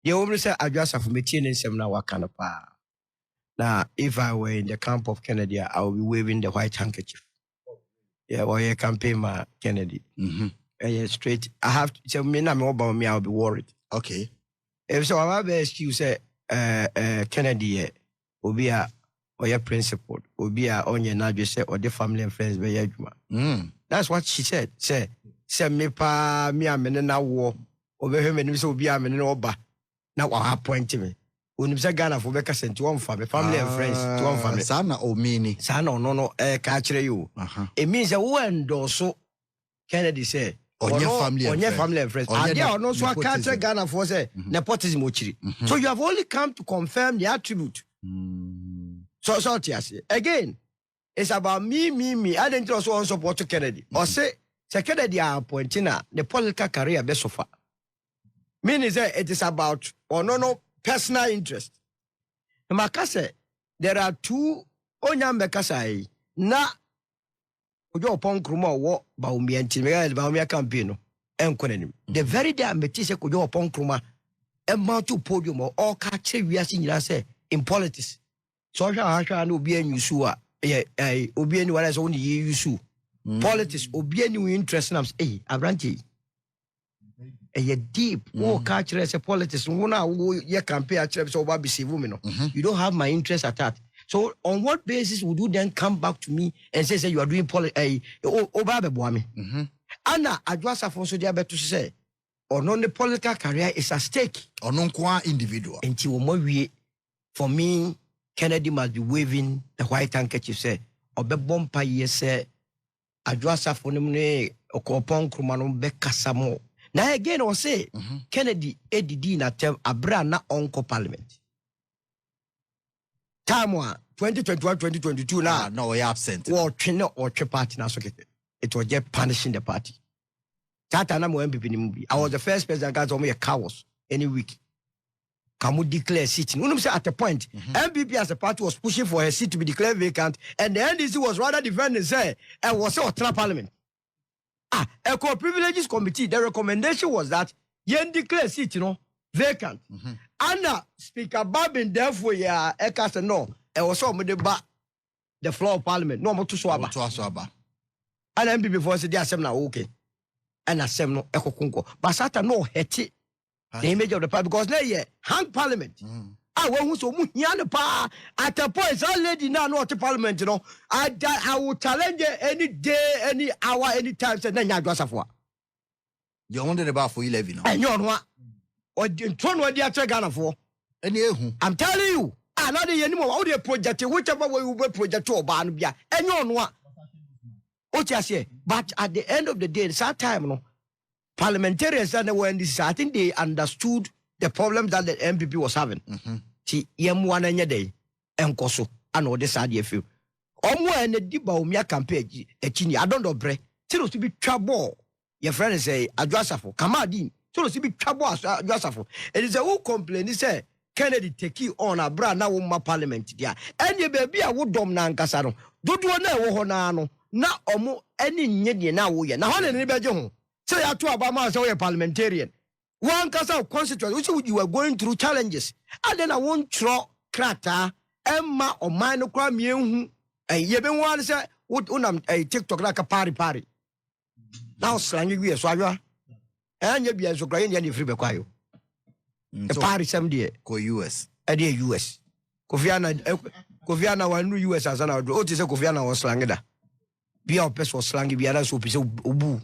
The only say Adowa Safo meeting in some now wakanapa. Now, if I were in the camp of Kennedy, I would be waving the white handkerchief. Yeah, while you campaign my Kennedy. And straight, I have to tell me, I'm about me, I'll be worried. Okay. If so, I have excuse say, Kennedy, will be a or your principal, will be a on your nadu say, or the family and friends be your. That's what she said. Say me pa me a men na war over him and so be a men oba. Now I appoint me. When you say Ghana for Becca sent to one family and friends to one family. Sana or mini. Sana no, catch you. It means a one so Kennedy say. On your family and friends. And there are no so catch Ghana for say nepotism. So you have only come to confirm the attribute. So again, it's about me. I didn't also want support to Kennedy. Or say Kennedy are appointing the political career best so far. Meaning that it is about or no personal interest. Makase, there are two onyam bekasai na ojo pon kruma wo ba umi antimega ba umi campaign enkonenim. The very day ameti se kojo pon kruma e ma to podium or ka che wiase nyira se in politics. So hwa na obi anyusu a obi ani wala so woni yusu. Politics obi ani interest na say abranti a deep culture as a politics. You campaign you don't have my interest at that. So on what basis would you then come back to me and say you are doing politics? Anna Adowa Safo so dia beto say or non the political career is at stake. Or non qua individual. Until for me, Kennedy must be waving the white handkerchief say or be bompa yes say Adowa Safo ne okopon krumano be kasamo. Now again, I say Kennedy ADD na term abra na onko parliament. Time 2021-2022 now. No, we absent. Or party na so it was just punishing the party. Tata na mo MPP ni movie. I was the first person that told me a chaos any week. Kamu declare seat. You say at a point, MPP as a party was pushing for her seat to be declared vacant, and the NDC was rather defending say and was a parliament. A co-privileges committee, the recommendation was that yen declare seat, vacant. And Speaker Babin, therefore, Eka no, and was so the floor of parliament, no more to swaba. And MPP before said, yes, I'm now okay. And I said, no, Eko Kunko. But Sata no, heti, the image of the party, because now, hang parliament. I want to pa at a point, some lady now not to parliament, I will challenge any day, any hour, any time, and then Adowa Safo. You wanted about for 11. And you're what? Or in turn, what they are Ghana for? I'm telling you, another anymore, all the project, whichever way we will project to Banbia, and you're what? What you say? But at the end of the day, it's that time, parliamentarians, I think they understood the problem that the MPP was having. Yem1 any day, and Koso, and all this idea feel. Omo and the Diba Umia campaign, a chini, I don't know, bre. Tell us to be trouble. Your friend say, Adowa Safo, Kamadin, tell us to be trouble as Adowa Safo. It is a whole complaint. He say, Kennedy take you on a brand now, my parliament, dear. And you baby, I would dom nan casano. Don't you know, Honano, now omo any Nidia now, we are now on any bedroom. Say, I told Obama, so a parliamentarian. One case of constituency, which you were going through challenges. And then I won't throw crata, Emma or minor crime, and you been one say, what unam a TikTok like a party. Now slanging we a swagger, and you be as a grand and free bequire. The party some day, go US. A dear US. Kofiana, one US as an outdoor. What is a Kofiana was slanged? Be our best was slanging, be other so boo.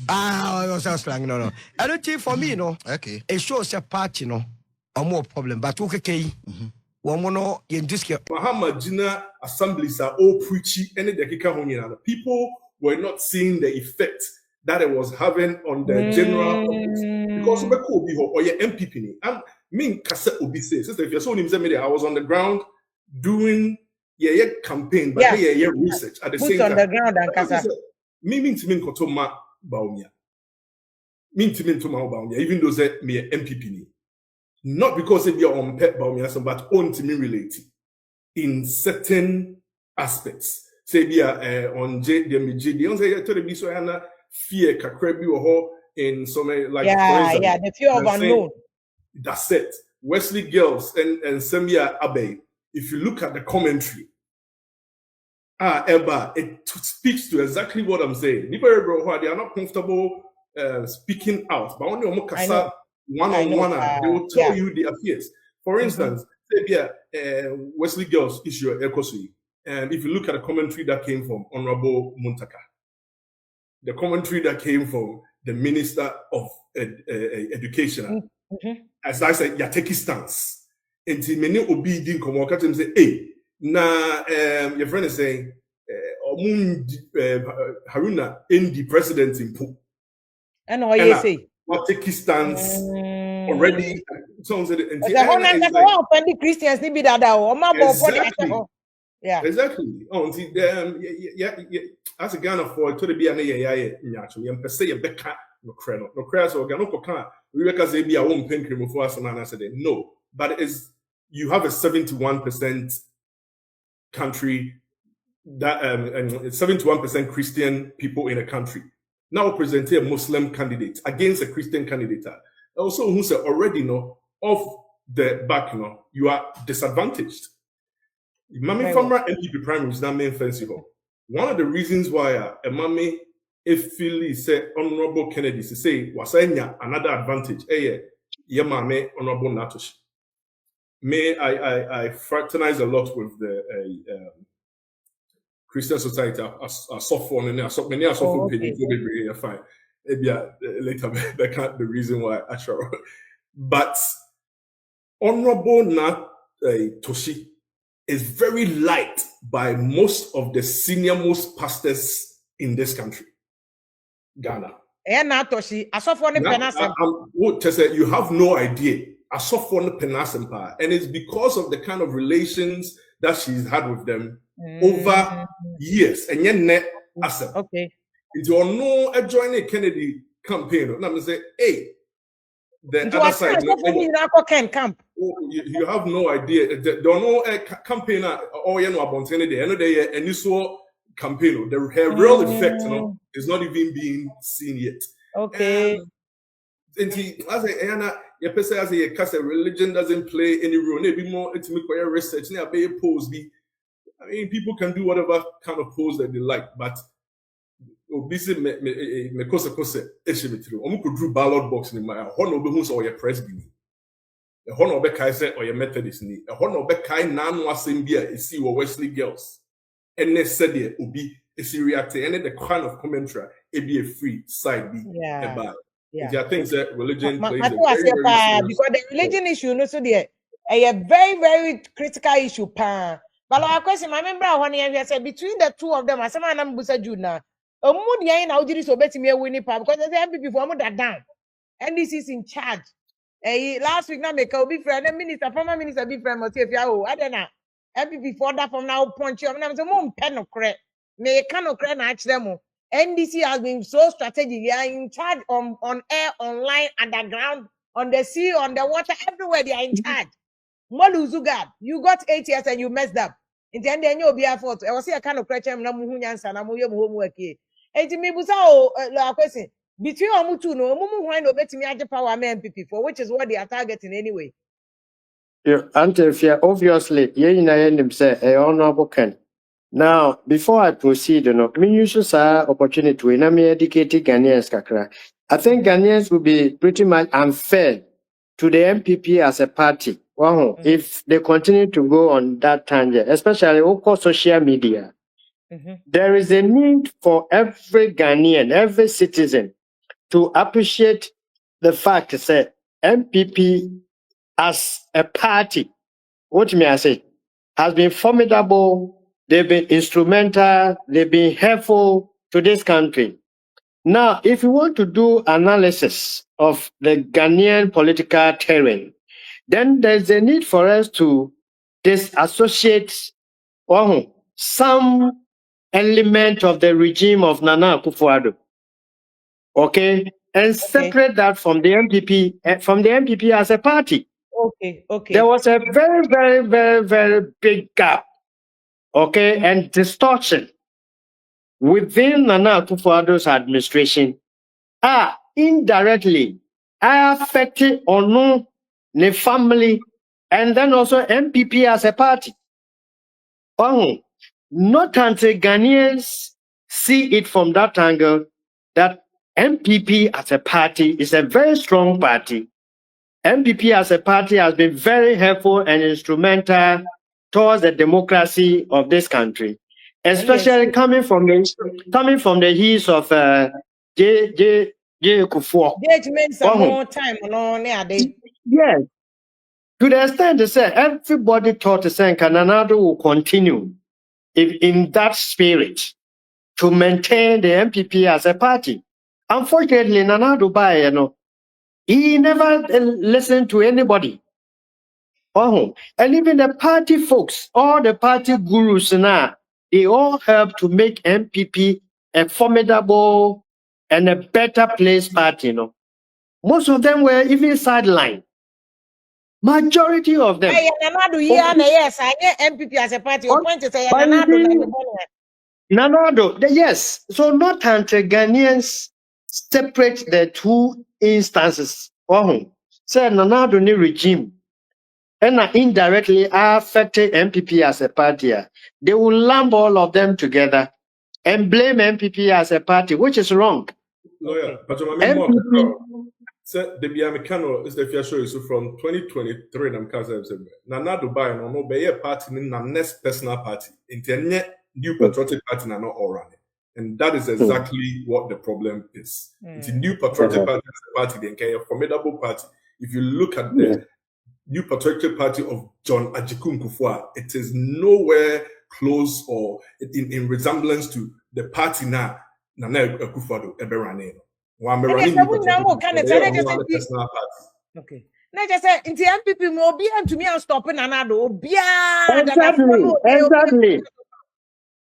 I was slang, no. I don't think for me, okay. It shows a party, or more problem. But okay, one more in this case. Muhammad Jina assemblies are all preachy, and the people were not seeing the effect that it was having on the general public. Because we could be or your MPP. I mean, Kasa Obi says, if you're so I was on the ground doing campaign, but research at the same time. On the ground and Kasa. Mean to mean Kotoma Baumia. Mean to mean to Baumia, even though they me MPP. Not because they are on pet Baumia, but on to me related in certain aspects. Say be on JD, on say to the Bisoana fear Kakrebi or in so many, like, for Yeah, instance, yeah, the fear of they're saying, unknown. that's it. Wesley Girls and Semia Abe, if you look at the commentary, Eba, it speaks to exactly what I'm saying. They are not comfortable speaking out, but when you I know. one-on-one, they will tell Yeah. you their fears. For instance, say, Wesley Girls issue Ekosui, and if you look at the commentary that came from Honorable Muntaka, the commentary that came from the Minister of Education, as I said, Yateki stance. And many obi din komo catch him say, hey, na your friend is saying, Haruna in the president in Po. And what you say? What take stance already? So The Christians need be that exactly. Yeah. Exactly. Oh, see, yeah. As a Ghana for to the be an natural. You say you beka no credit. No credit so Ghana can we because they be a one pink cream for us and I said no. But it is you have a 71% country that and 71% Christian people in a country. Now present a Muslim candidate against a Christian candidate. Also, who say already know off the back, you are disadvantaged. Mami Farmer NDP primary is not main fancy hall. One of the reasons why a mami if Philly said Honorable Kennedy to say was another advantage. Yeah, mami Honorable Natoshi. I fraternize a lot with the Christian Society. I suffer on and I suffer many pages fine. Maybe later back the reason why I try. But Honorable Natoshi is very liked by most of the senior-most pastors in this country, Ghana. You have no idea. And it's because of the kind of relations that she's had with them over years. And yet, okay. It's your no joining Kennedy campaign. And I'm say, hey, the other side. You have no idea. There are no campaign or about any and you saw campaign. The real effect, is not even being seen yet. Okay. And as a religion doesn't play any role. Maybe more it's research. I mean, people can do whatever kind of pose that they like, but busy me kose drew ballot box in my or press a honor bekai say or your Methodist ni a honor bekai nan wasem bia esi wo Wesley Girls and ne said there obi esi react and the kind of commentary e be a free side be about I think that religion plays a very because the religion issue no so there a very very critical issue but like question my member one year said between the two of them asema na mbusa juna omudi yan na ojiri so betimi win pa because the MPP for that down and this is in charge. Last week now make a big friend, minister, former minister, big friend, must say, I don't know. MPP for that from now punch you. I'm saying, mom, pen of credit. May cannot credit match them. NDC has been so strategic. They are in charge on air, online, underground, on the sea, on the water, everywhere. They are in charge. Moluzugab, you got 8 years and you messed up. In the end, you'll be a fault. I was here kind of question. I'm homework here. And to me, question. Between Omutu no Mumu why no bet me aje power MPP for which is what they are targeting anyway. Yeah, obviously, you say a honorable Ken. Now, before I proceed, me use this opportunity to me educate Ghanaians kakra. I think Ghanaians will be pretty much unfair to the MPP as a party. Wow, if they continue to go on that tangent, especially over social media, there is a need for every Ghanaian, every citizen to appreciate the fact that MPP as a party, what may I say, has been formidable. They've been instrumental. They've been helpful to this country. Now, if you want to do analysis of the Ghanaian political terrain, then there's a need for us to disassociate some element of the regime of Nana Akufo-Addo. Okay, and separate that from the MPP as a party. Okay. There was a very, very, very, very big gap, and distortion within Nana Akufo-Addo's administration. indirectly affected or no the family and then also MPP as a party. Not until Ghanaians see it from that angle that MPP as a party is a very strong party. MPP as a party has been very helpful and instrumental towards the democracy of this country, especially coming from the heels of J. Kufuor. Judgment some more time on there. Yes, to the extent they say everybody thought the same Cananado will continue in that spirit to maintain the MPP as a party. Unfortunately, Nana Dubai, he never listened to anybody. And even the party folks, all the party gurus now, they all help to make MPP a formidable and a better place party. Most of them were even sidelined. Majority of them. Yes, I get MPP as a party. Your point is Nanado, yes. So not until Ghanaians separate the two instances. Say Nanado ni regime and indirectly affected MPP as a party. They will lump all of them together and blame MPP as a party, which is wrong. Lawyer, but MPP. So the Biamicano is the fair show so from 2023 I'm Kaza Nana Dubai no be a party in the next personal party. Internet new patriotic party na not all running. And that is exactly what the problem is. It's a new patriotic party, then a formidable party. If you look at the new patriotic party of John Ajikun Kufuor, it is nowhere close or in resemblance to the party now Nana Kufuor Eberane. Okay. Now just say in the MPP mo be and to me I'm stopping Nanado. Exactly.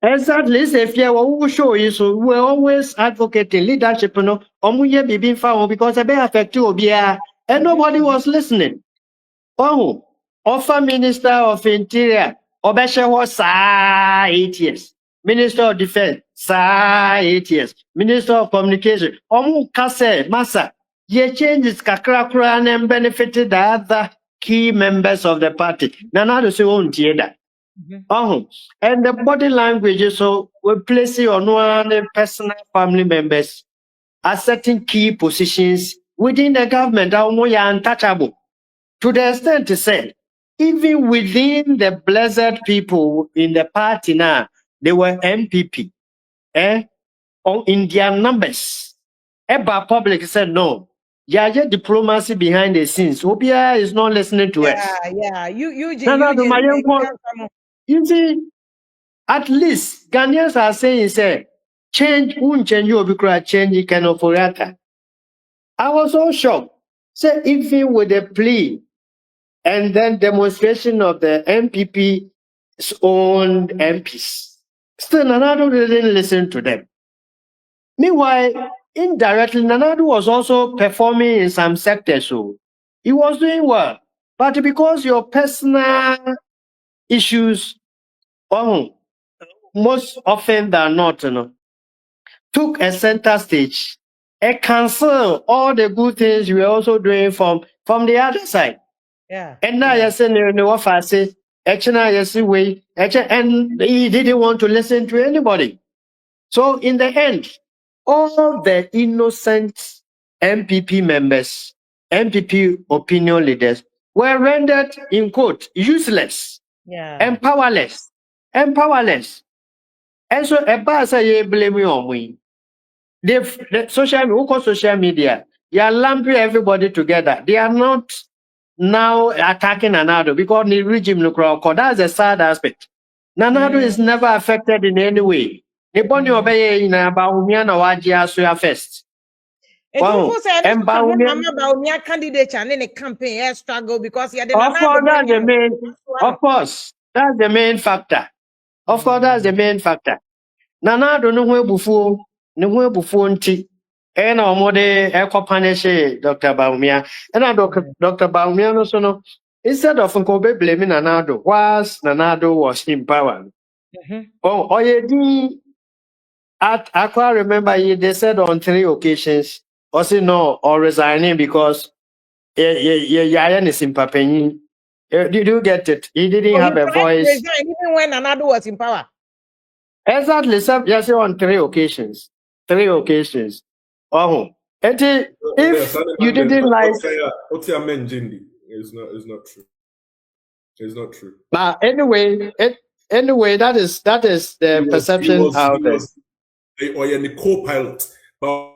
If you will show you so we're always advocating leadership, omuye bibi fa because I be affect you and nobody was listening. Offer Minister of Interior, Obesha was 8 years. Minister of Defense, 8 years. Minister of Communication, Kase, Masa, ye changes kakra and benefited the other key members of the party. Nana say won't hear that. And the body language so we place it on one personal family members at certain key positions within the government that are untouchable. To the extent to say, even within the blessed people in the party now, they were MPP. In their numbers. Eba public said no. Yeah, diplomacy behind the scenes. Obia is not listening to us. Yeah. You see, at least Ghanaians are saying, say, change won't change you because change can operate. I was so shocked. Say, even with the plea and then demonstration of the MPP's own MPs, still Nanado didn't listen to them. Meanwhile, indirectly, Nanado was also performing in some sectors, so he was doing well. But because your personal issues, most often than not, took a center stage, and cancel all the good things you were also doing from the other side. Yeah. And now you're saying, what I say, and he didn't want to listen to anybody. So in the end, all the innocent MPP members, MPP opinion leaders were rendered, in quote, useless and powerless. And so, about say, blame you on me. The social media, they are lumping everybody together. They are not now attacking Nanado because the regime, that's a sad aspect. Nanado is never affected in any way. The body obey in Baumia na wajia so first. Wow. And Baumia candidate and then a campaign struggle because of course, that's the main factor. Of course, that's the main factor. Nanado no we bufu, no we bufu nti. And our mother punish Dr. Baumia. And Dr. Baumia no so no. Instead of Nkobe blaming Nanado, whilst Nanado was in power. I quite remember they said on 3 occasions or say no, or resigning because Yayan is in Papini. Did you get it? He didn't So he have a tried to voice. resign even when Anadu was in power. Exactly, sir. Yes, on 3 occasions. 3 occasions. Oh, and if you didn't like, It's not true. It's not true. but anyway, that is the perception out there. Or a co-pilot, but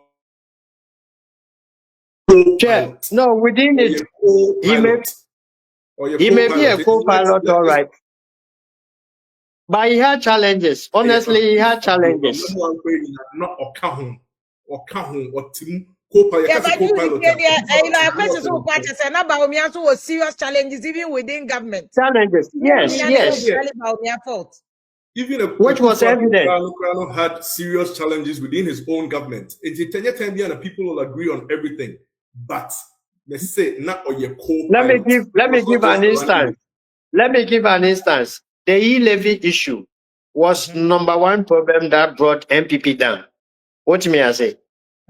Co-pilot. No, within it, he may be a co-pilot, all right. But he had challenges. Honestly, he had challenges. Yeah, but you questions who catches and about me also was serious challenges even within government. Challenges, yes. Fault. Even which was evident. Had serious challenges within his own government. And people will agree on everything. But let's say not or your Let me give an instance. Let me give an instance. The e-levy issue was number one problem that brought MPP down. What may I say?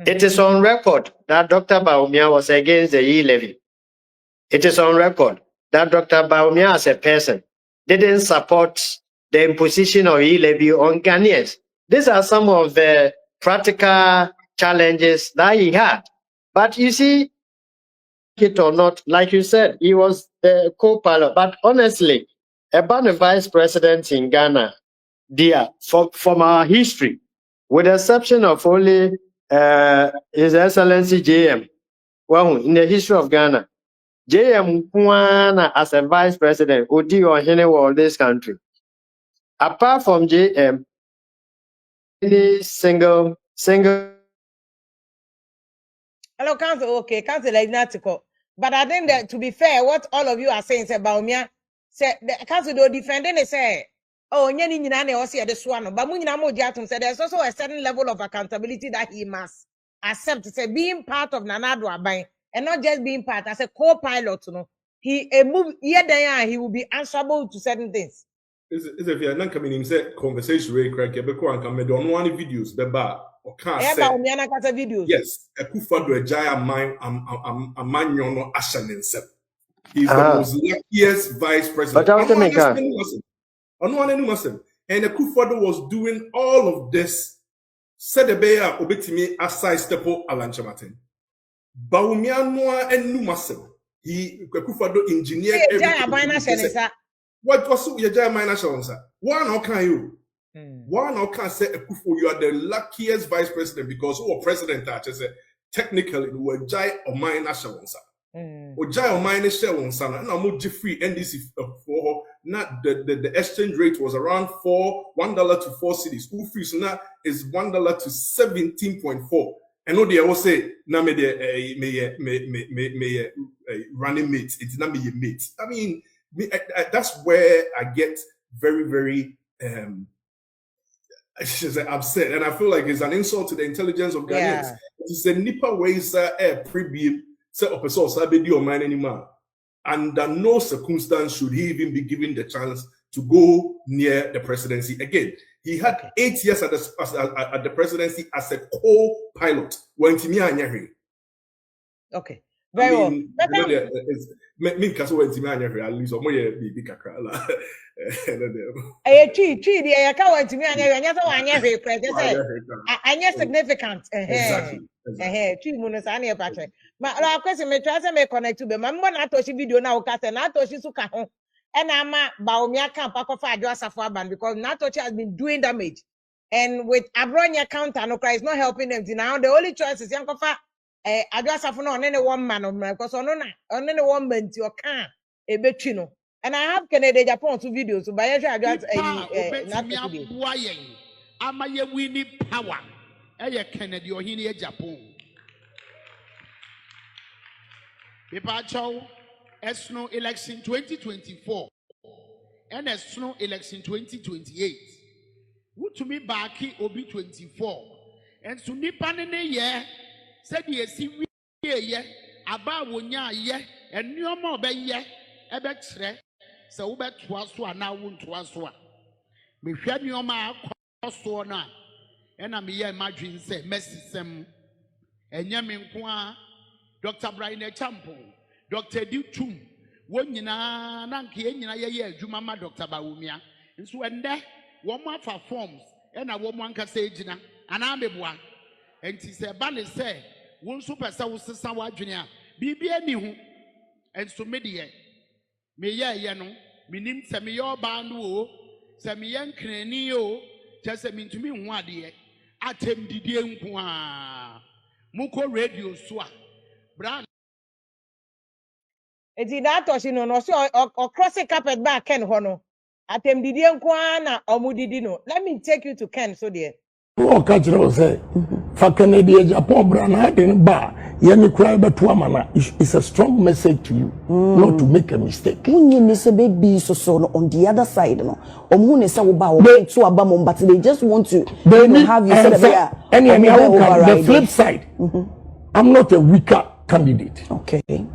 It is on record that Dr. Baumia was against the e-levy. It is on record that Dr. Baumia as a person didn't support the imposition of e-levy on Ghanaians. These are some of the practical challenges that he had. But you see, it or not, like you said, he was the co-pilot. But honestly, about the vice president in Ghana, dear, from our history, with the exception of only His Excellency JM, well, in the history of Ghana, JM Kwana as a vice president would do on any world this country. Apart from JM, any single. Hello, Council. Okay, Council is not. But I think that to be fair, what all of you are saying about me, say the Council do defending it say, oh, nyani nyina na o say this one, but mu nyina mo diatum say there's also a certain level of accountability that he must accept. Say being part of Nana Addo Aban and not just being part as a co-pilot, he move he will be answerable to certain things. Is if you're not coming in say conversation really crack you and come do on one videos beba or can't say videos. Yes, a Kufado a giant man a man no ashan himself. He's the most luckiest vice president. And a Kufado was doing all of this. Said the bear obetimi aside stepo Alancha Martin. Baumia noa and numasem. He Kufado engineered everything. What was your giant minor sir? One how can you? One how can say you are the luckiest vice president because who president technically were giant or minor shalonsa. Or giant or minor shalonsa. And I'm more free NDC for not the exchange rate was around $1 to 4 cities. School fees now is $1 to 17.4. And all they will say, na me running mate. It's not me mate. I mean. That's where I get very, very upset, and I feel like it's an insult to the intelligence of Ghanaians. It's a nipa ways pre-beam set up a source I be mine anymore. Under no circumstance should he even be given the chance to go near the presidency again. He had 8 years at the presidency as a co-pilot. Okay. Very well. Me kaso wenti me anya hwe at least omo ye bibi kakra la chi de ya ka wenti me anya hwe anya so anya hwe pre anya significant chi mu no sa na e patre ma la kwese me twa se me connect to be ma mbo na atoshi video na o ka se na atoshi su ka ho e na ama Baumia camp akofa Adowa Safo aban because na atoshi has been doing damage and with Abronya counter no cry is not helping them now the only choice is yankofa Adowa Safo no only one man of my because only one man to can a between. And I have Canada Japan 2 videos so by am I winning power? Kennedy or here Japan. People Esno election 2024 and Esno election 2028. Who to me back obi 24 and to Nipanene ye said yes, ye about wonya ye and no more be ye a betre so bet was one now won't was one. Me shed your ma cost one and I'm here imagine say messy some Enyame nkoa Dr. Brian Champo, Dr. Dutum, Wonyina, Nanki, Yenya, Jumama, Dr. Baumia, and so and there, one more for forms, and a woman can say, Jina, and I'm a one. And she said, Banny say, one super South Sawa Junior, be any who, and so media. Me ya yano, minim semi your bandu, semi yan cranio, just a mean to me one dear. Atem Didier Muko radio swa. Brand. Eti that was no so or cross the carpet back Ken Hono. Atem didi nkwana omudidi no. Let me take you to Ken so there. Oh, catch it, say, for Canada, Japan, Brana, in bar, Yanni cry but to Amana. It's a strong message to you not to make a mistake. When you miss a baby so on the other side, no, or moon is so about to a bum, but they just want to have you say the flip side. I'm not a weaker candidate. Okay.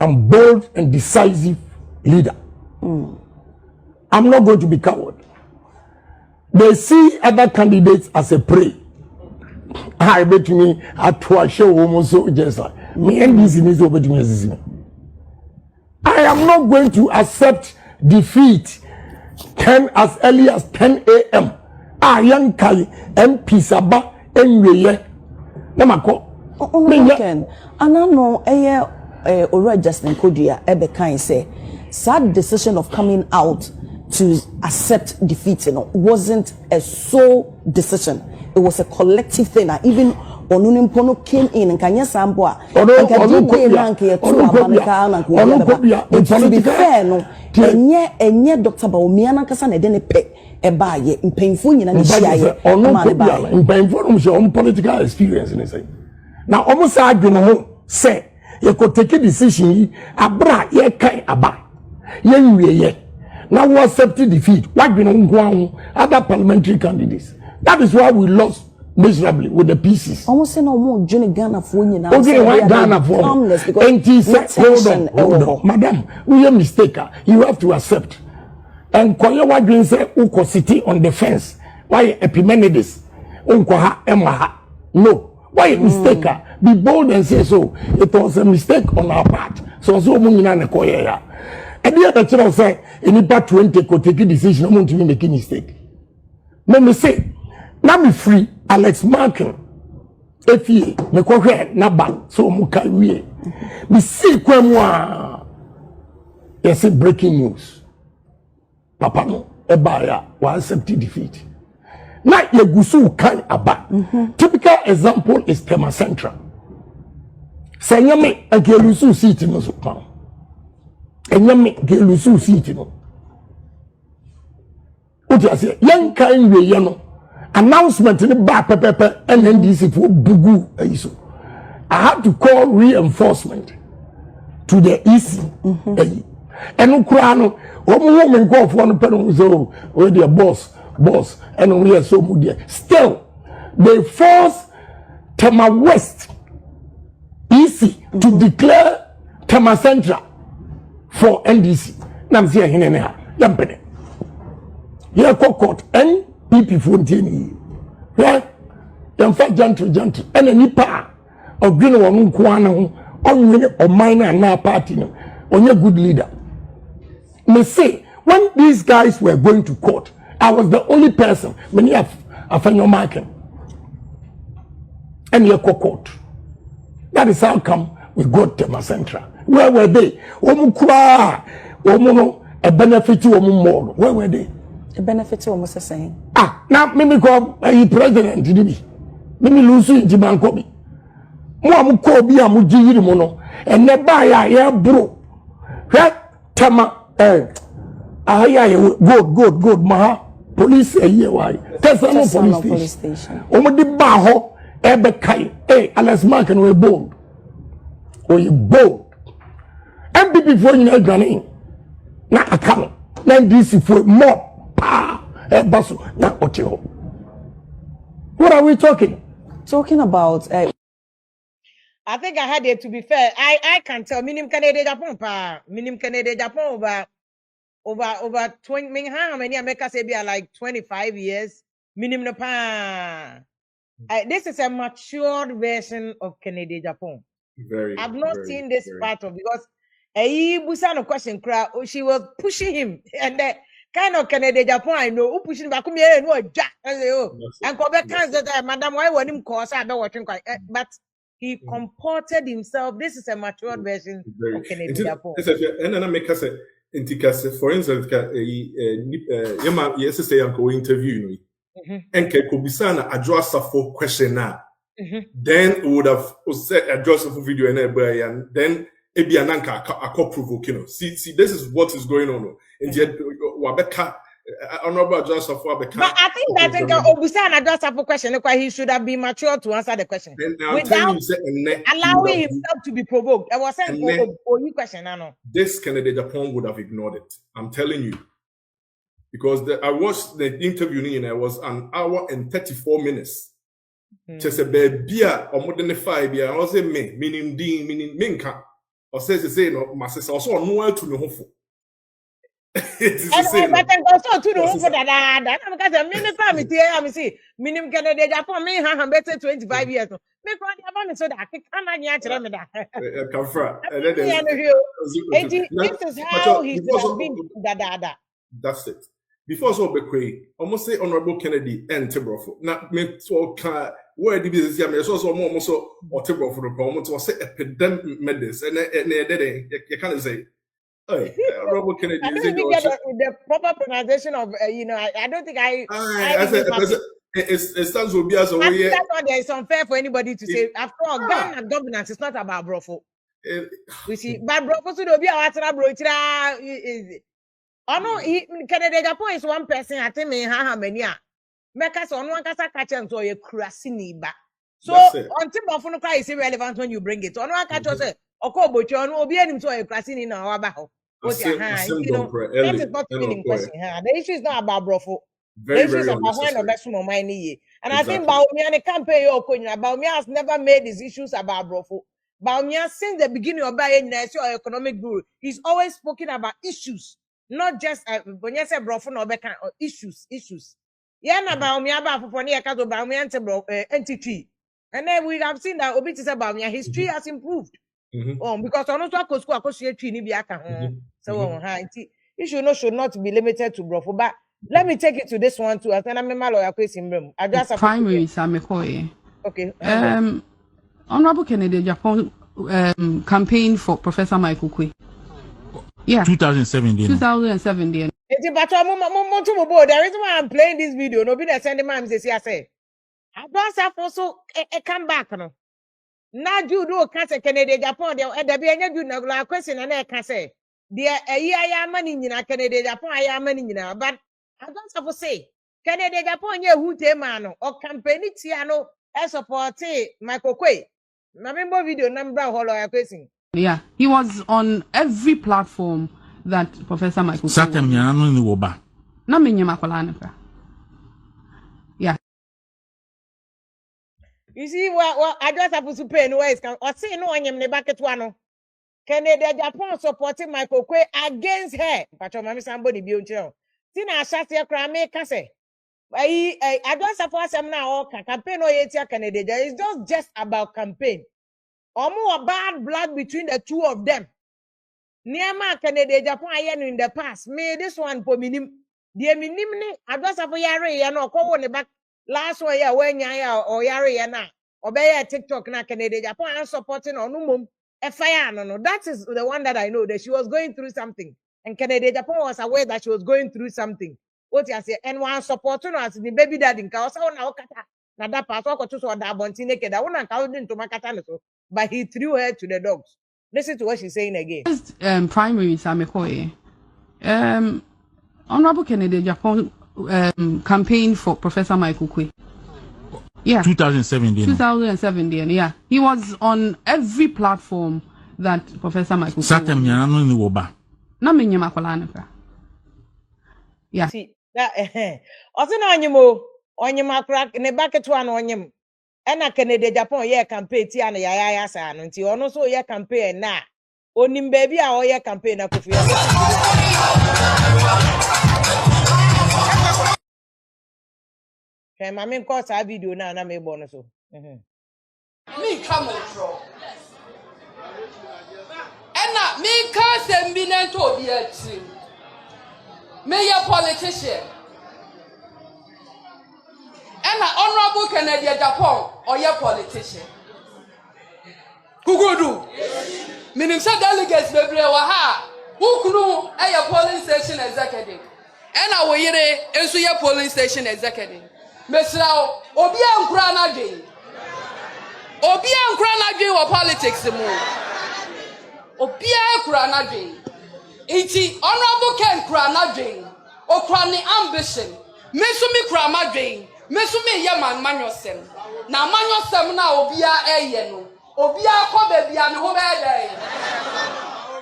I'm bold and decisive leader. I'm not going to be coward. They see other candidates as a prey. I bet me at show almost so just like me and this is over to me. I am not going to accept defeat 10 as early as 10 a.m. Young Kali MP Saba anyway. Namako. Ken. And I know already Justin Kodia Ebe kind say sad decision of coming out to accept defeat, wasn't a sole decision. It was a collective thing. Even Onunimpono came in and Kanya Samboa. To be fair, no, and yet Dr. Baumiana Casan didn't pay a buy in painful in own political experience in it. Now, almost I don't say you could take a decision, a bra, ye kai aba, ye. Now we accepted defeat. What we know other parliamentary candidates. That is why we lost miserably with the pieces. Almost no more Johnny Ghana for you now. Okay, why Ghana for? Hold on, madam. We are mistaken. You have to accept. And Koya Wadwin say Uko city on the fence. Why Epimenides? Unkoha Emaha. No. Why mistaken? Be bold and say so. It was a mistake on our part. So Munina Koya. And the other channel say, anybody 20 could take a decision, I want to make a mistake. Let me say, now be free, Alex Markin. If ye, me ko naba, so muka we. Me see kwemwa. Yes, breaking news. Papa no, ebaya, wa accept defeat. Na ye gusu kan aba. Typical example is Tema Central. Sanyame, agelusu seat no so pan. Enyame gelusu seat no. What you say? Young kind we no announcement in the back pepe and NDC for bugu ayiso. I had to call reinforcement to the EC. And Ukraino, woman go for one person so we their boss, and we are so mudia. Still, they force Tema West EC to declare Tema Central for NDC. Nam see hine ha yampene. Here court NPP Fontaine. Yeah, them fight gentle. And a nipa or green or unquano on win or minor na party no on your good leader. Me say when these guys were going to court, I was the only person many have your marking. And your court. That is how come we got Tema Central. Where were they? Omukwa, Omono, a benefit to Omumor. Where were they? A benefit to almost saying. Now, Mimi call a president, Mimi Lucy in Jibankobi. Muamuko be a Mujiri Mono, and never ya bro. Tama, good, Maha, police a year why. Tesano police station. Omodi Baho, Ebekai, Alex Mark and we bold. Or you bold. MPP for you granny. Na akano. Na DC for more. Basu. Na otio. What are we talking? Talking about I think I had it to be fair. I can tell minimum Canada Japan pa. Minimum Canada Japan over 20 how many America say be like 25 years. Minimum pa. This is a matured version of Kennedy Japan. I've not seen this part of because Busano question crowd. She was pushing him and the kind of Kennedy Japan I know who pushing back and no jack and Quebec that Madam why want him cause I don't watching but he comported himself. This is a matured version of Kennedy Japan. And then I make us for instance, yes, say I'm going interview and Kobisana Adowa Safo question now. Then we would have said Adowa Safo video and then Ebi Ananka a provoking. See, this is what is going on. And yet, Wabeka, Honorable Adowa Safo. But I think that Obusana Adowa Safo question, he should have been mature to answer the question without allowing himself to be provoked. I was saying, you question, this Kennedy Japan would have ignored it. I'm telling you. Because I watched the interview and it was an hour and 34 minutes. Just a baby or more than 5 years. I was saying me, meaning Dean, meaning Minka. Or says the same, my sister also no to know for. It's the same. But I also to know for that. Because a minute family here, I see. Meaning Canada, Japan, me, I'm better 25 years. Me, I'm so that I can't answer me that. This is how he's been. That's it. Before so be almost say Honorable Kennedy and Tibrofo. Now me to where the business here so more so or Tibrofo the problem to say epidemic medicine and you can't say hey Honorable Kennedy I don't think the proper pronunciation of I don't think it stands will be as a way. That's why there is unfair for anybody to say after all Ghana governance is not about Brofo. We see but Brofo should be our bro oh no, Canada Japan is one person at me, many Mekas on one casa catch and so you crassini back. So until Bofonoka is irrelevant when you bring it. On one catch say, Oko Bochon will be any to a crassini in our baho. That is not meaning question. The issue is not about Brofo. The issue is about when the best of money. And I think Baumia campaign Baumia has never made these issues about Brofo. Baumia since the beginning of buying national economic guru, he's always spoken about issues. Not just when you say Brofo no beka issues. Yeah, na Baumia about for near Kato Baumia entity. And then we have seen that Obi say Baumia history has improved. Because on also school tree ni biaka. So issue should not be limited to Brofo. But let me take it to this one too. I think I'm a lawyer question room. I just primary Samekoye. Okay. Honorable Kennedy Japan campaign for Professor Michael Kwe. Yeah, 2017. 2017. But the reason why I'm playing this video, no be sending my say I say. Adowa Safo so come back no. Na do can say Canada Japan there be any do na question na e can say. There ya money nyina Canada Japan ya money nyina but Adowa Safo say Canada Japan ye who te man no or campaign tia no e support Michael Kwe. Na member video number holo ya question. Yeah, he was on every platform that Professor Michael Satem Yanano ni woba. Na menye makwala yeah. You see what I just have to pay no ways can or say no anyam ne bucket one. Canada Japan supporting Michael Kwe against her. But your mommy somebody be on channel. Tina shot your crame kase. I don't support some now campaign or yetia Canada. It's just about campaign. Or more bad blood between the two of them. Niama Canada Japan in the past. May this one for minim. Dear minimum, Adowa Safo yare no call on the back last one ya when ya or yare na. Obey TikTok na Canada Japan supporting on mum. Fire no. That is the one that I know that she was going through something. And Canada Japan was aware that she was going through something. What you say? And one supporting us the baby daddy in Kaosa na okata. Na that part of that bonti naked. I want to count into Makatano. But he threw her to the dogs. Listen to what she's saying again. Primary Samekoye. Honorable Kennedy Japan campaign for Professor Michael Kwe. Yeah. 2017. 2017, yeah. He was on every platform that Professor Michael Kwe. Satem Yanano ni woba. Na menye makwala yeah. See, that also no onyemo crack ne bucket one onyem. Ena Canada Japan ye campaign ti ana ya sa no nti ono so ye campaign na onim baby a o ye campaign na Kofi Okay, my main course a video na me bonus so. Me come on. And me can't send me to be a team. Me a politician. And honorable Canadian Japan or your politician. Who go do? Minister delegates be ha. Who kunu a polling station executive. And I will hear a polling station executive. Mesrao, Obi and Krana Jane. Obi and Krana Jane or politics the more. Obi and Krana Jane. Iti honorable Ken Krana Jane. O Krani ambition. Mesumi Krama Jane. Mesumi Yaman Manosem. Na Manosem na Obia Ayeno. Obia ko baby and who bad.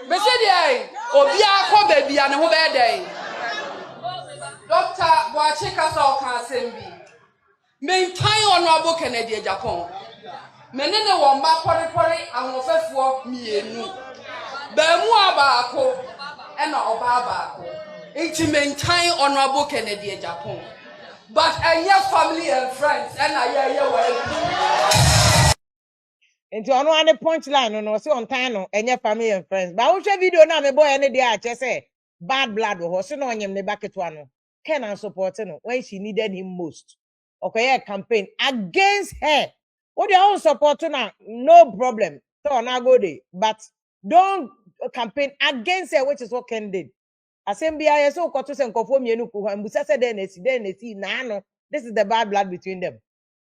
Mesedi Obia ko baby and who bad. Dr. Boachika so can sembi. Maintain honorable Canadian Japan. Menene womba pori ahofefo mienu. Bemu abako ena oba abako. Iti maintain honorable Canadian Japan. But your family and friends and Into on the punch line no so on time no enye family and friends. But we share video na me boy any dey a say bad blood wo so no onyem ne back to ano. Ken and support no when she needed him most. Okay, a campaign against her. What your own support now? No problem. So now go there. But don't campaign against her, which is what Ken did. Assembly so koto se nkofo mienu ku han busa se den esi na no. This is the bad blood between them.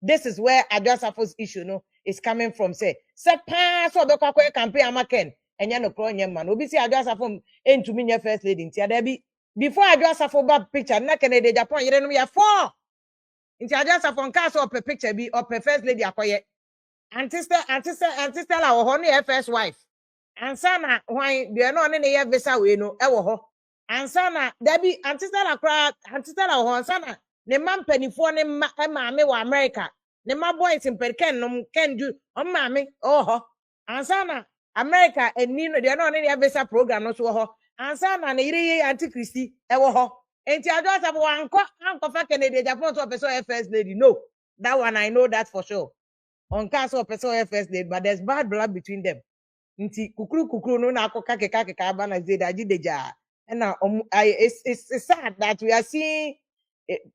This is where Adowa Safo's issue no is coming from. Say pass or the campaign amaken and no pro man. Obi see Adowa Safo entumi nye first lady ntia there be before Adowa Safo ba picture na Canada Japan you know we are 4. Ntia Adowa Safo nka so pe picture be or pe first lady akoye. Auntie Stella wo ho no first wife. Ansa na hwan de no ne ye visa we no e wo ho. Ansa na there be Auntie Stella wo ho ansa na ne man penifo ne maame wa America ne ma boys in perken no ken do on maame ho ansa na America eni no de no ne visa program no so ho ansa na ne yire Auntie Christy e wo ho enti Adowa Safo anko fa Canada Japan to person first lady no that one I know that for sure on castle person first lady but there's bad blood between them nti kukuru no na akoka keka ba na zeda jideja and now it's sad that we are seeing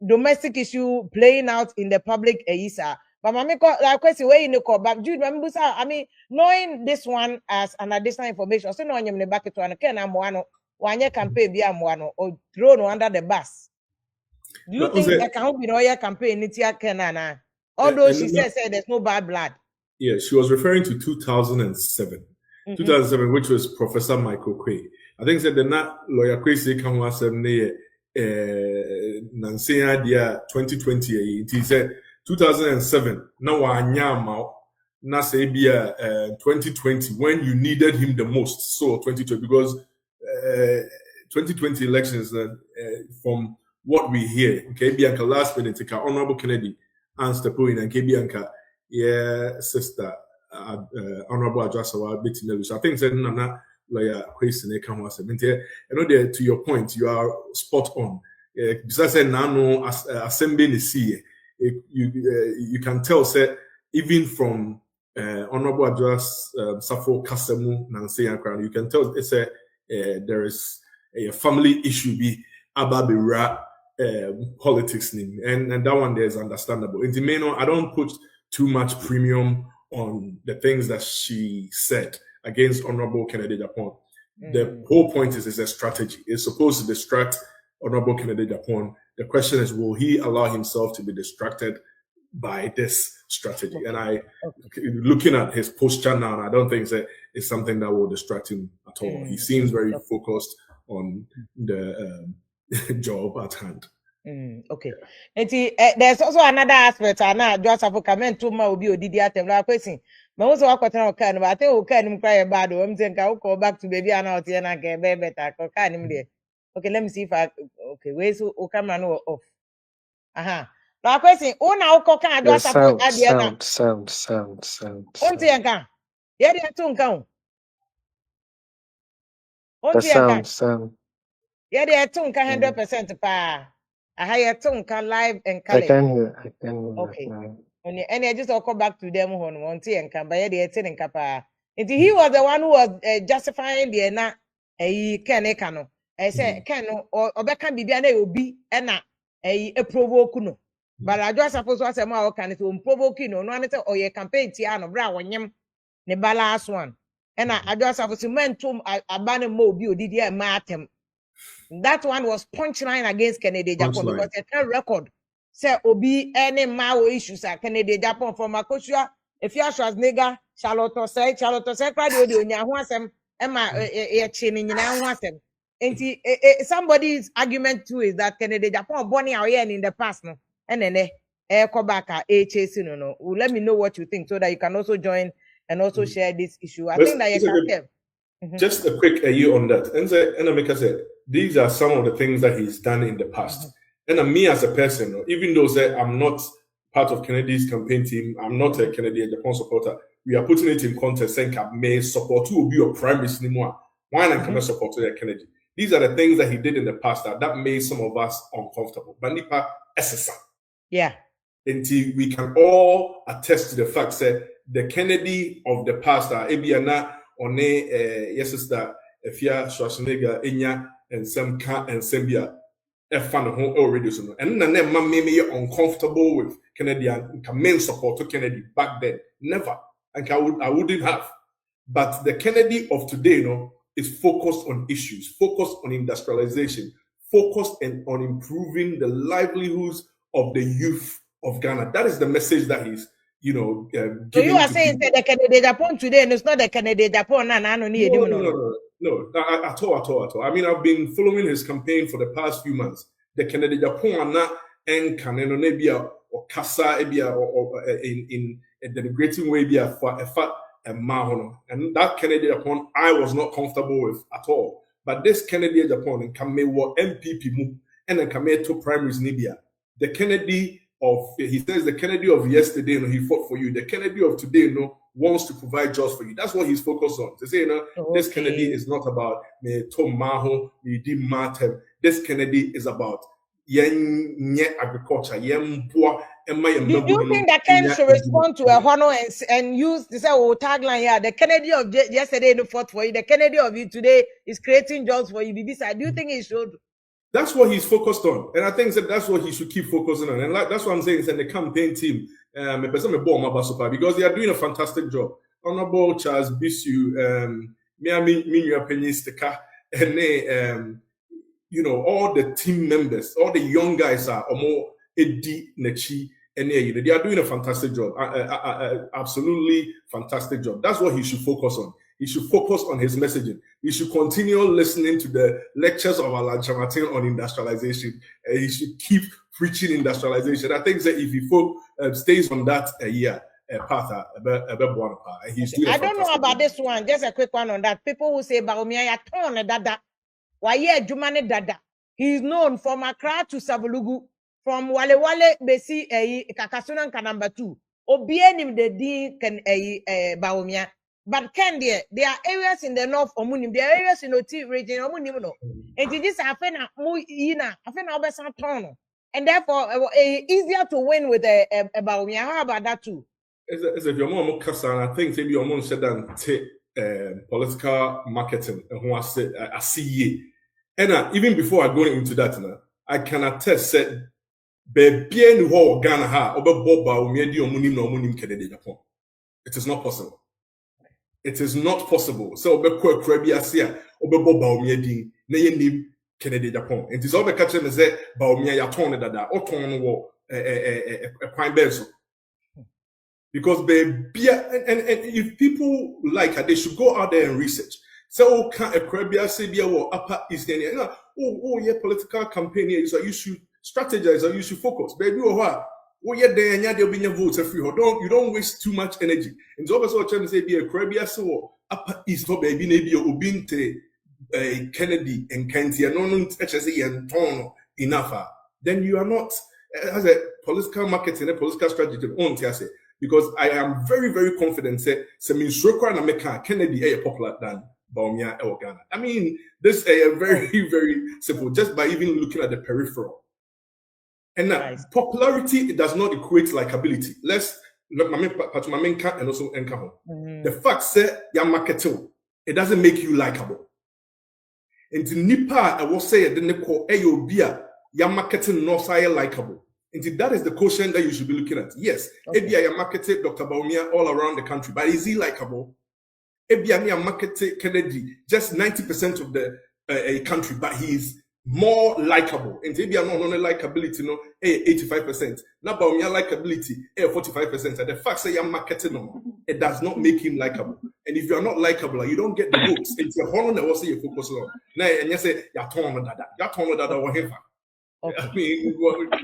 domestic issue playing out in the public Isa. But mami like question where you call back Jude I mean knowing this one as an additional information so no nyem ne back to an ken amwano wanye campaign bi amwano or thrown under the bus. Do you think that can be no campaign nitia ken na although she said there's no bad blood? Yeah, she was referring to 2007. 2007, which was Professor Michael Quay. I think said the not lawyer Quay say come was Nansea dia 2020. He said 2007. Now Anyama na say be 2020 when you needed him the most. So 2020 because 2020 elections from what we hear, okay, Bianca last minute, Honorable Kennedy answered the point and Bianca, yeah, sister. Honorable Adowa Safo bit so I think that Nana lawyer question come was and there to your point you are spot on. Besides nano assembly see you can tell say even from Honorable Adowa Safo Kasemu Nancy and you can tell it's there is a family issue be about the politics and that one there is understandable. In the main I don't put too much premium on the things that she said against Honorable Kennedy Japan. The whole point is a strategy. It's supposed to distract Honorable Kennedy Japan. The question is, will he allow himself to be distracted by this strategy? And looking at his posture now, I don't think that it's something that will distract him at all. He seems very focused on the job at hand. Okay. There's also another aspect. Adowa Safo comment to ma obi odidi atemla question. Me also akwatena oka no, but I think oka nim cry bad. I'm saying ka go back to baby and out here na get better. Oka nim there. Okay, let me see if where's oka man off. Aha. Now question, una oka Adowa Safo adia na. Sound. Onti yanka. Ye dia tu nka. Onti yanka. Sound. Yeah, they are 100% pa. I tonka live and I color. can hear. I can hear. Okay. now. And I just all come back to them on tea and come by the 10 and kapa. And he was the one who was justifying the na Ken Ekano. I said, Ken or Beckham Bibiana will be a provoke no. But I just suppose was a more can to provoking no one or your campaign tiano bra when yam the last one. And I just have to meant to a banner mobile did ya matem. That one was punchline against Kennedy Japan because a can record say obi any Mao issues at Kennedy Japan from Makoshua. If you are nigga, Charlotte say, crowd audio, Nyahwasem, Emma, a chin in Nyahwasem. And somebody's argument too is that Kennedy Japan Bonnie are in the past, no, and then come back at chasing, no. Let me know what you think so that you can also join and also share this issue. I think that you can tell. Just a quick year on that. And Amika said, these are some of the things that he's done in the past. And me as a person, even though I'm not part of Kennedy's campaign team, I'm not a Kennedy Japan supporter, we are putting it in context saying may support who will be your prime minister anymore. Why not come support Kennedy? These are the things that he did in the past that made some of us uncomfortable. But Nipa SSA. Yeah. Until we can all attest to the fact that the Kennedy of the past are Ebiana one yes sister Efia Schwarzenegger Enya and some car and Sembia fan home already so and then made me uncomfortable with Kennedy and main support to Kennedy back then. Never. And I wouldn't have. But the Kennedy of today, is focused on issues, focused on industrialization, focused on improving the livelihoods of the youth of Ghana. That is the message that he's giving. So you are saying that the Kennedy Japan today, and it's not the Kennedy Japan, no, at all. I mean, I've been following his campaign for the past few months. The Kennedy Japan, and Caneno Nebia or Casa Ebia or in a denigrating way, for a fat and Mahono. And that Kennedy Japan, I was not comfortable with at all. But this Kennedy Japan and Kame were MPP move and then Kame to primaries Nibia. The Kennedy of, he says the Kennedy of yesterday, he fought for you. The Kennedy of today, wants to provide jobs for you. That's what he's focused on. To say, this Kennedy is not about me Tom Maho, me di Martin. This Kennedy is about agriculture, Do you think that Ken should respond to a honor and use this tagline here? The Kennedy of yesterday fought for you. The Kennedy of you today is creating jobs for you. Do you think he should? That's what he's focused on. And I think that that's what he should keep focusing on. And that's what I'm saying is that the campaign team, because they are doing a fantastic job. Honorable Charles Bisu, Minya Penistika, and all the team members, all the young guys are more Edi Nechi, and they are doing a fantastic job. Absolutely fantastic job. That's what he should focus on. He should focus on his messaging. He should continue listening to the lectures of Alan Chamatin on industrialization. He should keep preaching industrialization. I think that if he stays on that path, he's doing. I don't know about this one. Just a quick one on that. People who say Baumia Yatone Dada, why Jumane Dada. He is known from Accra to Savulugu, from Wale Besi Kakasunan number 2. Obienim the D can Baumia. But there are areas in the north Omunim, there are areas in the T region Omunim. And it is a fena muina, a fena obesan, and therefore easier to win with a Baumia. How about that too? As if your mom I think maybe your mom said that political marketing and who I see. And even before I go into that, I can attest that baby who Ghana ha obe boba umiedi omunim na omunim Kennedy Japan. It is not possible. It is not possible. So obe kwa bi asia obe boba umiedi na yenim Kennedy Japan. It is all the catching is that ba umia ya ton dada o ton no wo kwan benso. Because baby and if people like her, they should go out there and research. So can a Caribbean Sabia or Upper East Indian? Yeah, political campaign here. So you should strategize or you should focus. Baby, yeah, they'll be your votes free. You don't waste too much energy. And so also trying to say be a Caribbean so Upper East for baby maybe Ubinte Kennedy and Kenty and no HSE and Tono enough. Then you are not as a political marketing and political strategy on Tiase. Because I am very, very confident that Kennedy is popular than Baumia or Ghana. I mean, this is very, very simple, just by even looking at the peripheral. And popularity, it does not equate likability. Let's look, my main cat and also income. The fact that you're marketing, it doesn't make you likable. And the nipa, I will say, the neko ayobia, you're marketing no say likable. And that is the quotient that you should be looking at. Yes, Ebia you're marketing Dr. Baumia all around the country, but is he likable? Ebia you're marketing Kennedy, just 90% of the country, but he is more likable. And maybe I'm not only likability, 85%. Now, but your likability, 45%. And the fact that you're marketing him, it does not make him likable. And if you're not likable, you don't get the votes. It's a whole that was you focus on. Now, and you say, you're torn on that, whatever. I mean,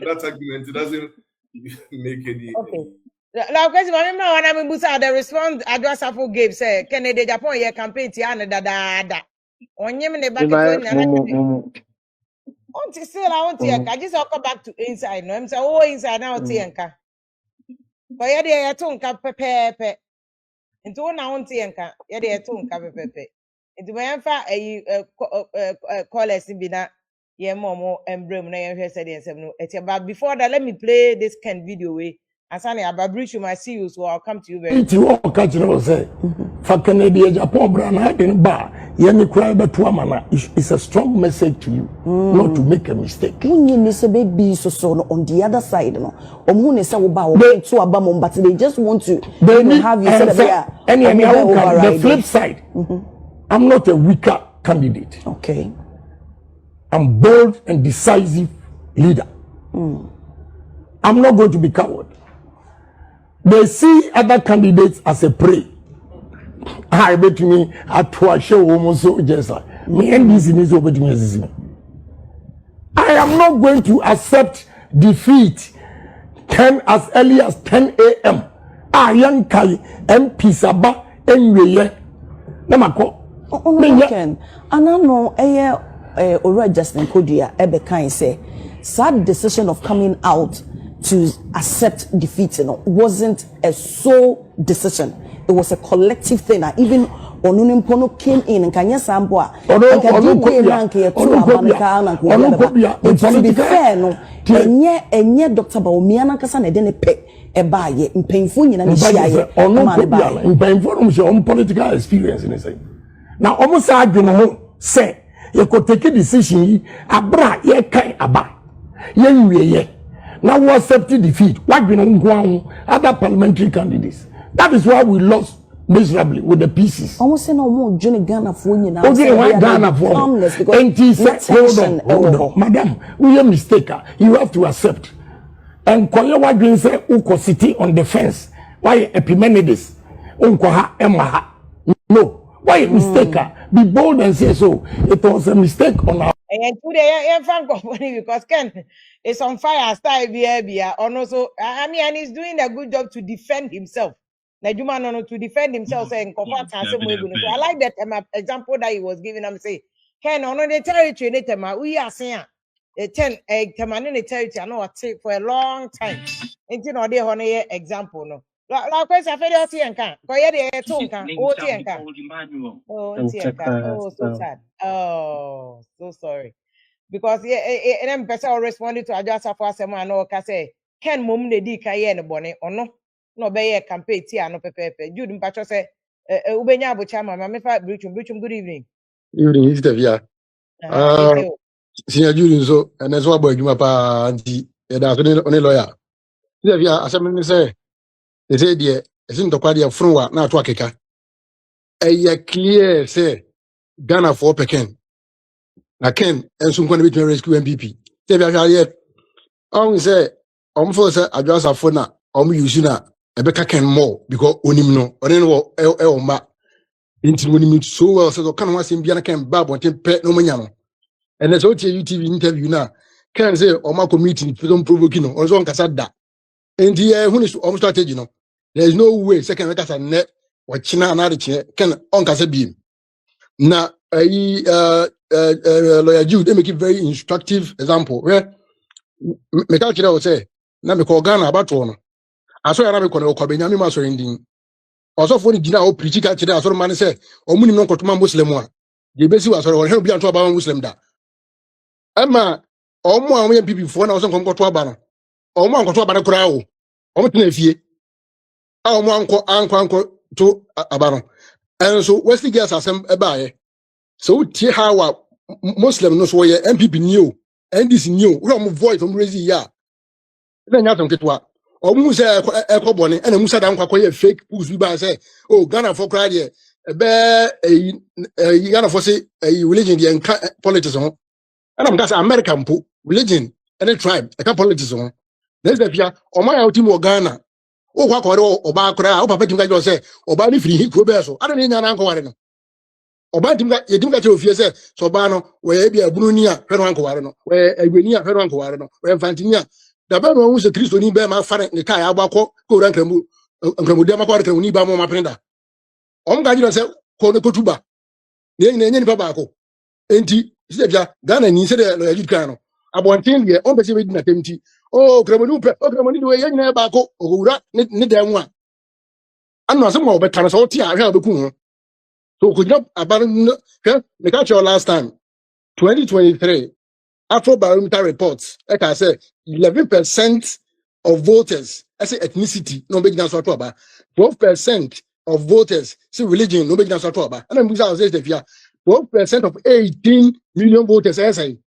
that argument, it doesn't make any. Okay. Now, because I remember when I'm in Busa, the response Adowa Safo gave, say, Canada, Japan, your campaign, Tiana, da. On you, the back. Until still, I want to. I just come back to inside. No, I'm saying, inside now, Tianka. But yeah, they are tonka pepe. Into one I want Tianka. Yeah, they are tonka pepe. Into my empha a call us in Bina. Yeah, Momo and Brim. Na you said yes, but before that, let me play this Ken video way. And Sunny, about bridge you might see you, so I'll come to you very. It's all catch you say. For Canada, Japan, Brana, in bar. Yemi cry but mana. It's a strong message to you, not to make a mistake. Baby, so on the other side, no. But they just want to have you the flip side. I'm not a weaker candidate. Okay. I'm bold and decisive leader. I'm not going to be coward. They see other candidates as a prey. I bet me at show almost so just like me and this is over to me. I am not going to accept defeat 10 as early as 10 a.m. I am Kai MP Saba Enweye. Namako. And I know Ora Justin Kodia Ebekai say sad decision of coming out to accept defeat wasn't a sole decision. It was a collective thing. Even Onunimpono came in and Kanya Samboa. To be fair, no, and yet Dr. Baumiana Kasane didn't pay a buy in painful in own political experience in the now almost argument say you could take a decision abra ye kai aba ye now we accept defeat what been on other parliamentary candidates. That is why we lost miserably with the pieces. Almost say no more Johnny Ghana for you now. Okay, why Ghana for? And he said, hold on, madam, we are mistaken. You have to accept. And Koya Wadrin say, Uko sitting on the fence. Why Epimenides? Unkoha Emaha. No, why mistaken? Be bold and say so. It was a mistake on our. And today, I'm fan company because Ken is on fire. Also, I mean, and he's doing a good job to defend himself. Najuma no to defend himself saying comfort and some way. So I like that example that he was giving. I'm saying, Ken, on the territory, we are saying 10 in the territory. I know I take for a long time. Until no day on a example no. Like I said, I feel can't. Go ahead, oh, so sad. Oh, so sorry. Because and then person responded to Adowa Safo asema no ka say Ken mum ne di kaye ne bone ono no be ye campaign ti ano pepepe Jude mpacho say ubenya abocha mama me fa brichum good evening. Evening is the senior Jude so and then so about adwuma pa anti e da so ne lawyer. Is the asem me say they say there esin to kwade afrunwa na ato akeka. Clear say Ghana for Pekin. Na Ken and some going to rescue MPP. They be yet. I say, for say Adowa Safo na use na Ebeka Ken more because onimno or ma into when so well so can was in Biana Ken Bab or pet no manyano. And that's what UTV interview now. Can say Omako meeting don't provoking or so on Casada. And the who is almost started, there is no way second like a net or China another chair can on Casabeam. Now lawyer Jude, they make it very instructive example. Where Mekakira will say, na me call Ghana about one. I saw Arabic on Okabenya Maso ending. Also, for the dinner or preaching culture, I saw man say, or Muni non Kotuma Muslim one. The basic was or help you to about Muslim da. Emma omo a we MPP fo na wo so nkonkoto aba no omo ankoto aba no kura wo omo tena fie a omo anko to aba no and so Wesley girls asem eba so tie how a Muslim no so ye MPP new NDC new we omo voice omo raise ya na nya ton ketwa omo se ekobone na musa da nkwa ye fake news bi ba say oh Ghana for cry there Ghana for say religion the politics on and I'm that's American po religion and a tribe a politics on there's the fear o my out in Ghana o kwa kware oba kra o papa tim ga say oba ni free ko be so ada ni nya na nko ware no oba tim ga yedim ga che ofie say so oba no we bia abunu ni a hwe no nko ware no we agweni a hwe no nko ware no we mfantini a da ba no hu se Kristo ni be ma fare ne kai agbakọ ko ran kramu de ma ko kramu ni ba mo ma prenda om ga jira say ko ne kotuba ne ni baba ko enti sibia Ghana ni se de lo yid kan no abonten de on be se be di na temti o kremoni pe o kremoni de we nyina ba ko ogura ne de nwa anu asem wo be tan so ti a hwe obeku ho so ko jina abar hwe me catch your last time 2023 Afro Barometer reports like I said 11% of voters I say ethnicity no be gina so to aba 12% of voters say religion no be gina so to aba and I'm say the fear 12% of 18 million voters say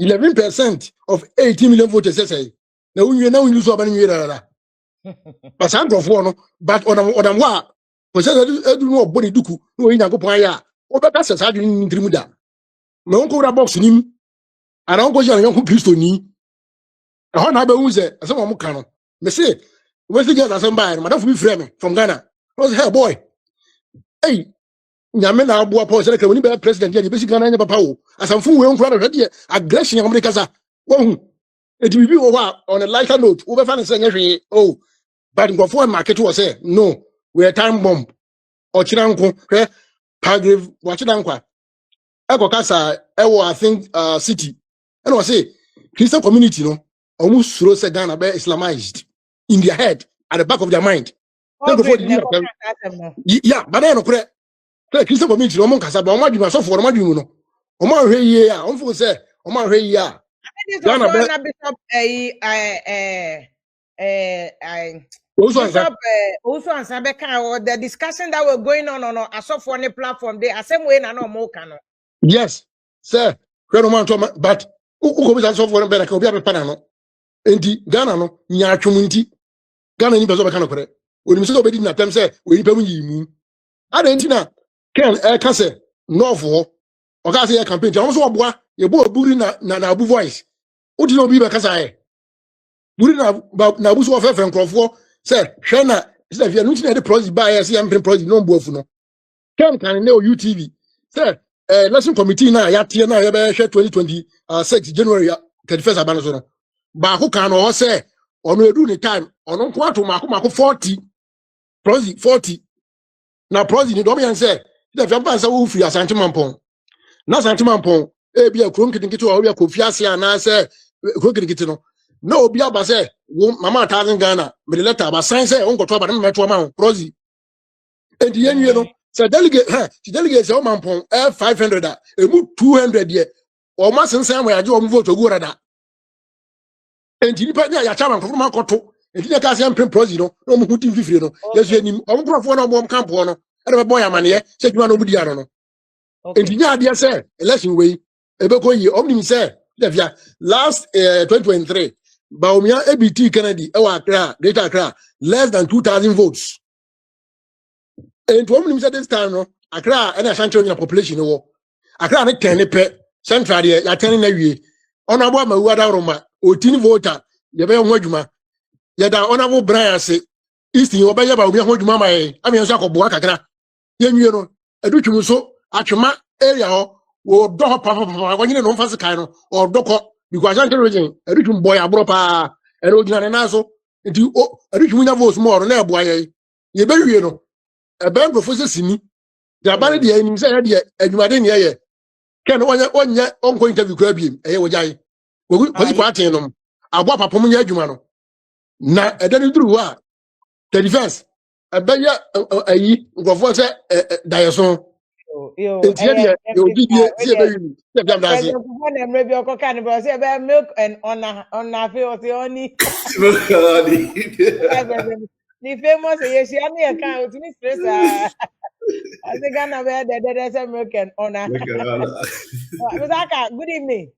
11% of 18 million voters say na unyu so aba ni rara but some of no but on wa ko say edu no body duku no yin yakopon aya o be ka say sa dwun ni trimu da me onko ra box nim ana onko je yon Kristo ni ho na be hu say asem mo ka no me say we say get asem by madam for frame from Ghana I was hey boy hey nyame na aboa pa say kramoni be president ya be si Ghana nya papa wo asamfu we onko ra hwede aggression ya America sa wo hu eti bibi wo on a lighter note wo be fa ne say nya hwe oh but go for market was say no we are time bomb or chiranko paragraph watch dankwa eko kasa ewo I think city and was say Christian community no almost sure say Ghana be Islamized in their head at the back of their mind then go for the yeah but then no correct Christian community no mon kasa ba o madwuma so for no madwuma no o ma hwe yie a o mfo say o ma hwe yie a Ghana be also answer the discussion that were going on Asofo on the platform they are same way na no more can yes sir but uko be Asofo no be na ka obi apepa no enti Ghana no nya atwom nti Ghana ni bezo be kan okore oni so obedi na tem say we nipa mu yimu ada enti na ken ka say north o ka say ya campaign ti so oboa ye bo oburi na abu voice odi no bi be ka say buri na abu so ofefe nkrofo say hwe na say via no ntina de project ba ya say am project no mboafu no ken kan na UTV say election committee na ya tie na ya be hwe 2026 January 31st abano so no ba ko kan no say ono edu ni time ono nko ato mako 40 project 40 na project ni do me yan say the fiampa say wo free asante mampon na asante mampon e bia krom kidinkiti o bia kofi ase ana say krom kidinkiti no na obi aba say mama 1000 Ghana me the letter ba sign say onko to aba na meto ma project and the yenwie no say delegate say o mampon 500 a emu 200 ye o ma sensan we age o vote ogu rada and ni pa nya ya chama ko ma koto and ni ka say am project no no mu hutin fifire no yesu enim o nkrofo na o campo no e be boy amane say djuma no budi ano no and nya ade say election we e be ko yi omni say devia last 2023 Baumia ABT Kennedy ewa Accra Greater Accra less than 2,000 votes and to omni say this time no Accra and Ashanti in population no Accra ne 10 pe central there ya 10 na wie onabo ma wuada roma otini voter ye be ho adwuma ye da onabo Brian say east ye oba ye ba obi ho adwuma ma ye ami enso akobo akakra ye nwie no adutwum so atwema area ho wo do ho papa wanyine no mfase kai no o doko because Ashanti region adutwum boy abro pa ere ogina ne naso nti o adutwum nya votes more na eboa ye be wie no e be professor sini da ba de ye nim say ye de adwumade ne ye ken onye onko interview kra biem eye wojai wogu kwasi kwa aten no abo papom nya adwuma no na edani duru wa the defense abaya ayi ngofo say dayeso yo, Enti dia you give you see be you. Say be am that say. President Kufuor na maybe oko kan bro say be milk and on fe o say oni. Ni famous yes ya na kan o timi stress ah. I say Ghana be the say milk and on. Mr. Good evening.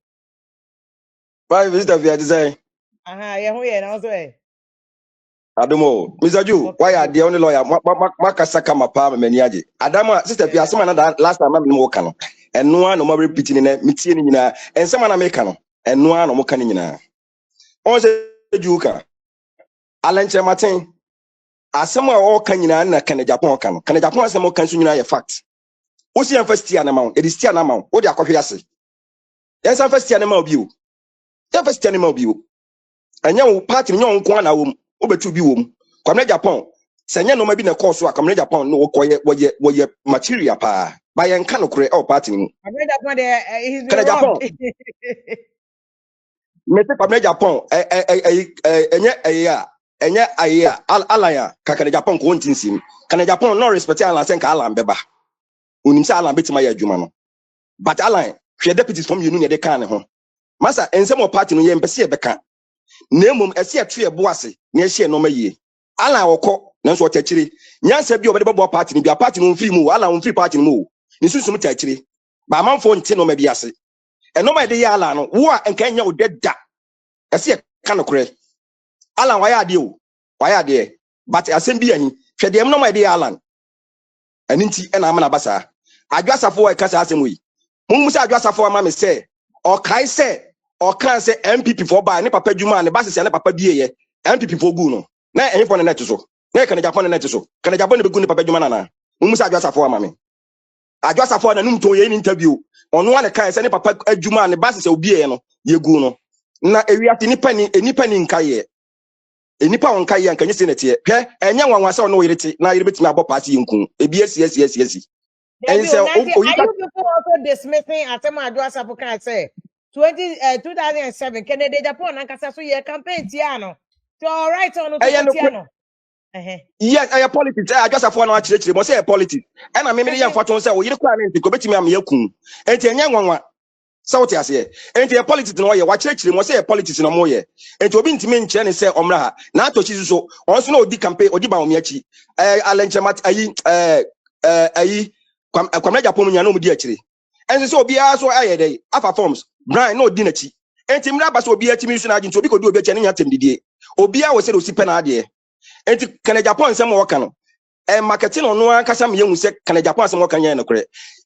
Bye, Mr. Via design. Yeah, who na also eh. Adomo, Mr. Ju, why are the only lawyer? Makasaka mapa meniaje. Adama, sister Pia, some another last time I'm working. And no one no more repeating in a meeting in a and someone American and no one no more canning in a. Also, Juka. Alan Martin. As someone all can in a can Japan can Japan some more can a fact. What's your first year amount? It is still an amount. What do you copy us? Yes, I'm first year amount of you. The first year amount of you. And your party no one womb over to be womb. Come Japan. Sanya no maybe na course so come Japan no wo material pa. By an can create all party. Japan there he's been wrong. Me te come Japan enye aya alaya ka Japan ko ntinsim. Kan Japan no respect Alan sen ka Alan beba. Unim sa Alan betima ya adwuma no. But Alan hwe deputies from union de kan ne ho. Masa ensem o party no ye mpese e beka. Nemum ese atwe boase na ehie no maye. Alan wokọ nanso otachiri. Nyansa bi obede babo party ni bi party no mfiri mu, Alan mfiri party no mu. Ni susum tachiri. Ba manfo nte no ma bi ase. Eno ma de ya Alan no wo a enka nya wo deda. Ese ka no kore. Alan why ade o. Why ade. But asem bi ahin. Hwe de no ma de ya Alan. Ani nti na ama na basa. Adowa Safo e kasa asem wi. Mun musa Adowa Safo ma me se o kai se or can say MPP for buy ne papa djuma ne basis ne papa biye MPP for gu no na enye for ne net so na kan Japan net so kan Japan ne be gu ne papa djuma na musa Adowa Safo ama me Adowa Safo na num to ye interview ono ane kan say ne papa djuma ne basis obiye no ye gu no na ewiate nipa ni nkaye enipa on kaye nkanyi se netie hwe enye nwanwa se ono yereti na yere betimi abọ party nkun ebi esi and say are you people also dismissing Atema Adowa Safo kan say 2007 Kennedy Japan and Kasa so your campaign tiano. So all right on tiano. Yes, I politics. I just have one actually must say politics. And I mean young fortune say we requirement go betimi am yakun. Enti enya nwanwa. So what you say? Enti e politics no ye wa chire must say politics no mo ye. Enti obi ntimi nche ne say omra ha. Na atochi so onso na odi campaign odi ba omi achi. Alenchemat ayi kwamna Japan nya no mu di achire. And so obi aso ayede afa forms Brian no di nachi. Enti mra ba so obi achi mi so na agin obi ko di obi achi ne nya tem didie. Obi a wo se do si pe na ade. Enti kan Japan sem wo ka no. Marketing no an kasa me yehu se kan Japan sem wo kan yen no kore.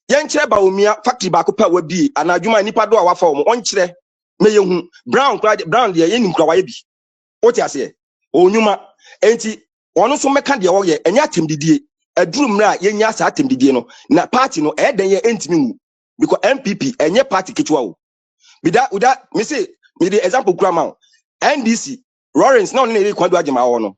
Yen kire ba omia factory ba ko pa wa bi anadwuma nipa do a wa fa wo on kire me yehu Brown de yen nim kura wa ye bi. O ti ase. Onyuma enti ono so meka de wo ye enya tem didie. Aduru mra yen nya sa tem didie no na party no e den ye entimi wu. Because MPP enye party kichwa wo. Uda me say me the example grandma NDC Lawrence na only kwadu agema wo no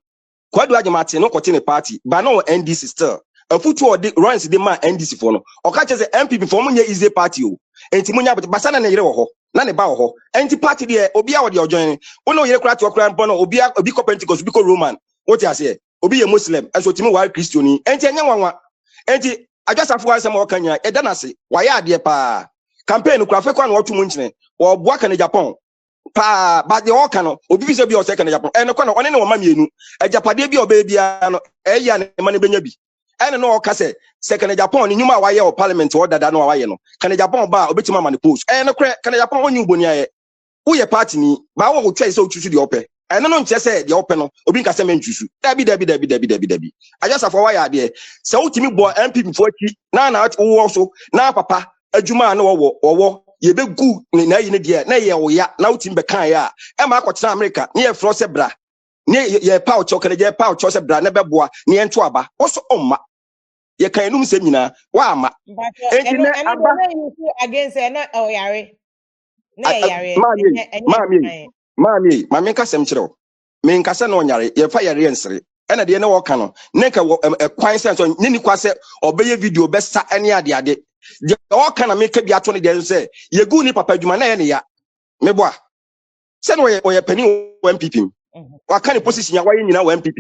kwadu agema te no kote ne party but no NDC still afutu odi Lawrence de man NDC for no oka che say MPP for munye easy party o enti munya basana na yire wo ho na ne ba wo ho enti party de obi a wo de ojoin wo no yire kra to kra mpo no obi ko Pentecost obi ko Roman what you say obi ye Muslim enso timi wa Christiani enti enye nwanwa enti Adowa Safo asem wo kanya eda na se wa ya ade pa campaign kura fe kwa na otu mu nchine wo boa kan Japan pa ba de o kan no obi fi se bi o se kan Japan no kwa no one ne wo ma mienu ajapade bi oba bia no ya ne ma ne benya bi ene no o ka se kan Japan ni nyuma wa ye o parliament o dada no wa ye no kan Japan ba obetima ma ne post no kra kan Japan onyu boni aye wo ye party ni ba wo twa se o chuchu de ope ene no nche se de ope no obi nka se men chuchu dabi Adowa Safo wa ya de se utimi bo MPP fo aki na wo so na papa adwuma na wo ye be gu na yi ne de na ye wo ya na utimi be kan ya e ma akotena America ne ye fro se bra ne ye pa o chokere je pa o cho se bra ne be boa ne ye nto aba wo so omma ye kan enum se nyina wa ama enti ne aba against no o yare na yare Mami nka sem kire o me nka se na onyare ye fa yare ensere ena de ne wo ka no ne ka kwan se so ne ni kwase obeye video be sa ene ade de o ka na me ka bi ato ne de se ye gu ni papa djuma na ye ne ya me boa se no ye pani o MPP wa ka ni position ya wa ye nyina wa MPP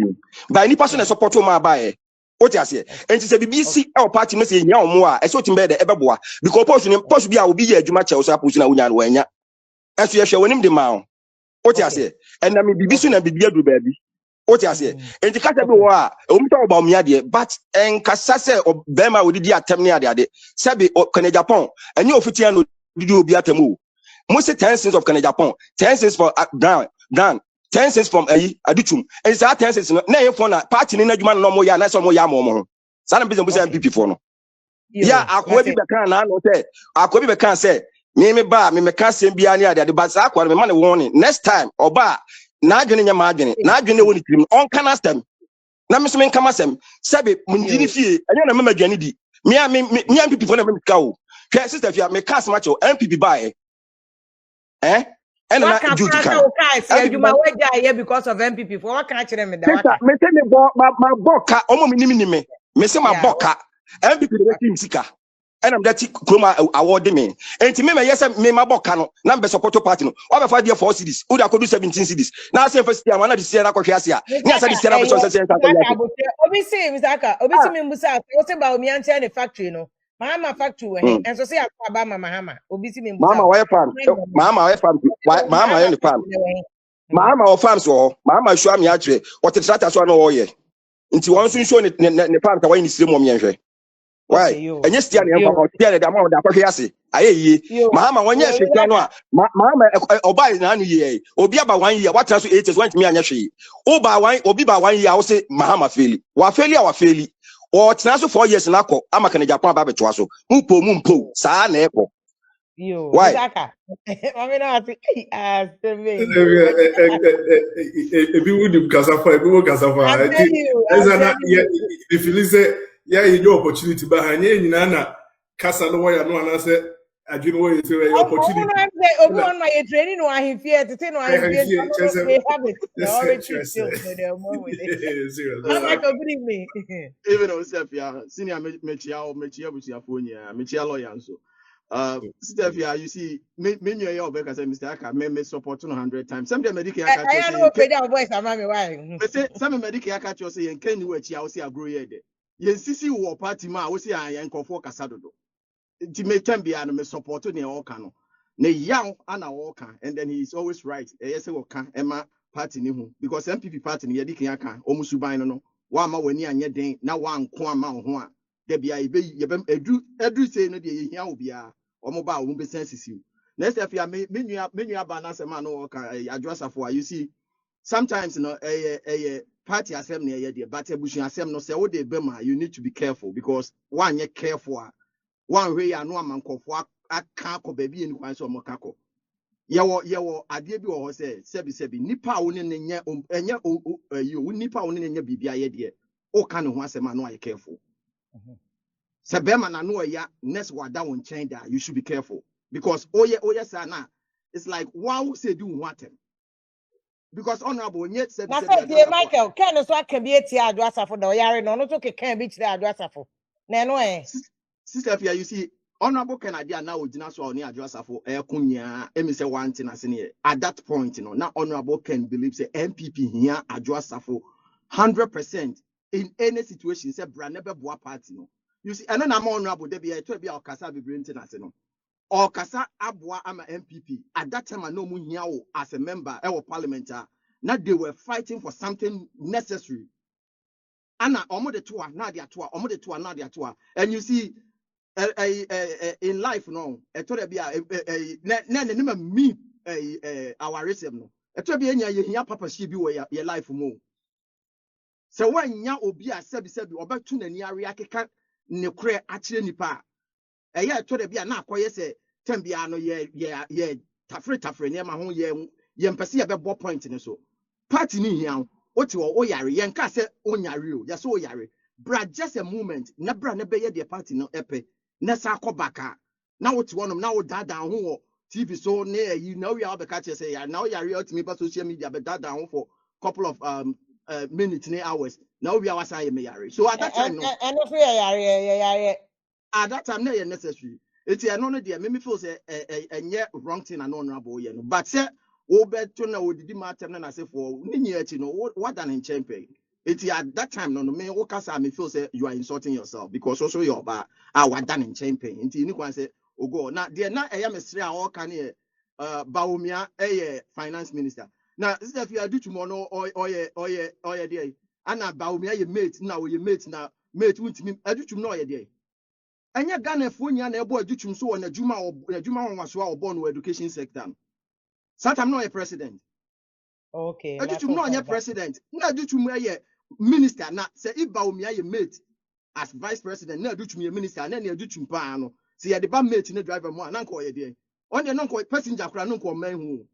ba ni person na support o ma ba ye What you say? And she said, BBC, our party must say, no more. I saw him better ever boy. Because possibly I will be here, Juma Chelsea, Pusina Union, when ya. As you are showing him the mount. What you say? And I mean, BBC and BB, baby. What you say? And the cat everywhere, about me, dear, but and Cassase or Bema would be at Temnia, Sabi or Canada Japan, and you official did you be at a move. Most 10 cents of Canada Japan, 10 cents for Brown, 10 cents from Adichum, and it's that 10 cents. Nay, for a party in a man no more, ya, that's more yam. Some business MP for no. Yeah, I could be can say, I could be can say, me bar, me can't say be any other, but I call me money warning. Next time, or bar, not getting your margin, not getting the on canast them. Now, Miss Men come as them, Sabi, Mundini fee, and you remember Janidi. Me and people for them go. Sister, if you make cast macho, MPP buy. Eh? And what I can you my way here because of MPP for what can I tell them that? My boka, almost minimum. Me say my boka, MPP the team sika. And I'm that Kroma award me. And to me, yes, me my boka number support party. Over 5 years 4 cities. Who could do 17 cities. Now say first year, one of the Sierra Cocasia. Yes, I said, Obisi, Mr. Obisi Mimbusa, what about me and the factory, you know? Mama factory, and so say about Mama, Obisi Mimbusa. Mama, where farm? Mama, where farm? Mama, in the farm. Mama, or farms or Mama, show me actually what the stratas one all year. Into one soon show it in the farm, the way in the same moment. Why? And yes, the amount of that. Aye, Mama, 1 year, Mama, Oba is 9 years, Obi about 1 year, what else 8 is went to me and Yashi. Oba, Obi by 1 year, I will say, Mahama fairly. What failure or fairly? Or it's now 4 years in Ako, I'm a Canadian Baby Twasso, Mumpo, Sa Nepo. Why? If you would Casafa, if you listen, yeah, your opportunity behind you, Nana, Casanoa, no one answer. I do know it's your opportunity. On my training, I have fear to tell I have it. Even on Sepia, senior Mechia, Mechia lawyer. Stefia, you see, many of your beggars and Mr. Aka may support 200 times. Some medical I know voice. I'm why. Some medical catch you say, and can you watch your say a grade? Yes, see, war party ma, we say I am for Casado. To make them be an support to the Okano. Ne young Anna Walker, and then he is always right. Yes, Emma party new because MPP party near Dikiaka, almost Subino. One more when you are day, now one Kwama. There be a edu say no de here will be a or mobile won't be sensitive. Next if you menu balance a man or Adowa Safo. You see, sometimes you know a party assembly but a bushing assembly no say what they bema, you need to be careful because one you careful. One way I know a man for a kako baby in one so mokako. Yawo adie bi wo say sebi nipa woni nenye enye you nipa woni nenye bibia ye de o ka ne ho asema no ay careful. Sebema na no ya next wada won chain da you should be careful because oye sana it's like one who say do what because honorable yet said Michael can so can be Adowa Safo do yare no so can be Adowa Safo na no sister Fia, you see, honorable Canada now would not so near Adowa Safo, Kunya, say one thing as in at that point, you know, now honorable can believe say MPP here, Adowa Safo, 100% in any situation, say brand never boa party. No, you see, and then I'm honorable, there be a 12 year Casa be brilliant as no, or Casa Abwa, I'm a MPP. At that time, I know Munyao as a member, our parliament, now they were fighting for something necessary. Anna, almost the tour, now they are tour, almost the tour, now they are tour, and you see. In life, no, a told be a me our rhythm. No, a told be any papa she be where your life more. So when ya obi a sebi or back to the near Riaka ne crea actually nipa. A year told be a na quiet say, Tembiano, yeah, tafre near my home, yem perceive a ball point in so. Party me here, what you are, yari, yanka say, on yari, yes, oh yari. Brad, just a moment, nebra nebeye the party no epe. Nessa Kobaka. Now what's one of now dad down who TV so near you know we are the catcher say now you're real to me but social media but dad down for a couple of minutes near hours. Now we are saying me so at that time no at that time no necessary. It's a no dear me feel say a yet wrong thing and honorable you know but say oh bet to know did matter and I say for you know what done in champion. At that time, no, me okasa me feel say you are insulting yourself because also your ba what done in champagne. Inti ni kwan say ogo na there na eya mesre a all kan Baumia finance minister. Now this if you do tomorrow or there ana Baumia ye mate na we mate na mate wintimi adu no ye there. Anya Ghana fo nya na ebo adu so on adwuma on waso a obo no education sector. Satam no ye president. Okay. Adu no ye president. Na adu ye minister na say if Baumia ye mate as vice president na adu ye minister na adu pa no. See ya the ba mate na driver mo na nko ye there. On the non passenger kura no ko man hu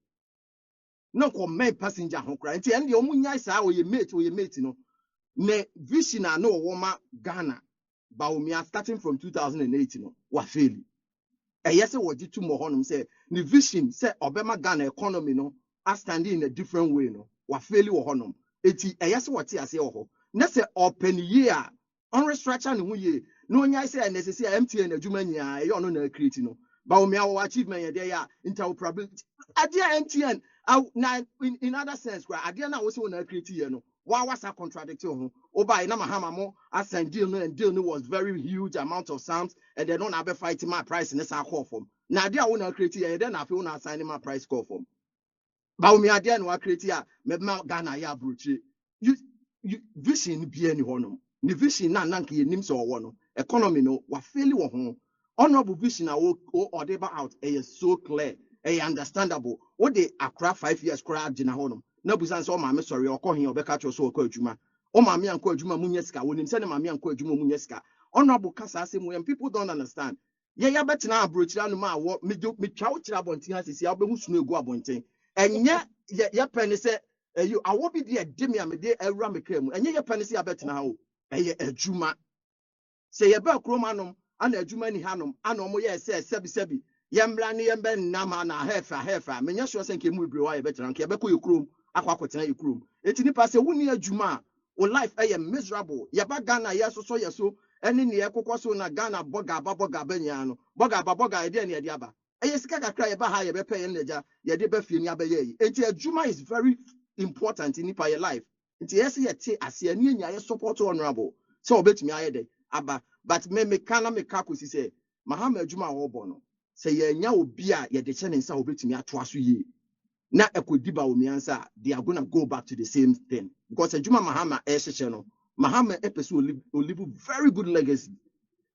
no ko man passenger ho kura nti ene de omunya saa o ye mate no ne vision na no woma Ghana Baumia starting from 2008 no wa fail yes we di tumo honum say ne vision say obema Ghana economy no a stand in a different way no wa fail wo honum eti yes we ti ase wo ho na say open year on restructure ne hu ye no nya say necessary MTN adwuma nya e ono na create no Baumia will achievement there interoperability. Adia MTN in other sense, Adia na was on a create no. Why was a contradiction? Oba na mahama assign deal no and deal no was very huge amount of sums and they don't have a fighting my price in this call form. Now Adia will not create here, then I feel not signing my price call form. Baumia Adia no create here, maybe Ghana ya bruchi. You vision be any one. The vision na nanki nim so one. Economy no wa fairly one. Honorable vision or deba out is so clear, understandable. What they Accra 5 years crowd in a honum. No business or my sorry or calling your Becca so Kojuma. Oh, Mammy and Kojuma Munyeska, when him send Mammy and Kojuma Munyeska. Honorable Casa when people don't understand. Yeah, but now Bruchano ma what me do me chow trabontinas is Yabu no go abonting. And yeah, penny said, you I won't be there, Jimmy, I'm a day a ramicam, and yeah, penny say I bet now. A Juma say about Romanum. Ana adwuma ni hanom ana omo ye se sebi yembra ne yembe nama na hefa menya sure say nke mu bre wa ye betra nke be ko yekrom akwa kwotena yekrom eti nipa se woni adwuma o life e miserable ye ba Ghana ye so ene ne ye kokoso na Ghana boga benya no boga e de ne ye aba e sika kakra ye ba ha ye be pay ye leja ye de be fie ni abaye yi eti adwuma is very important in nipa ye life eti yes ye te ase ni nya ye support honorable so obetumi aye de aba but me kana me kakusi say mahama adwuma wo bono say ye nya obi a ye de che ne nsa obetumi ato aso yi na ekodiba omi ansa they are going to go back to the same thing because adwuma mahama e hyeche no mahama episode live very good legacy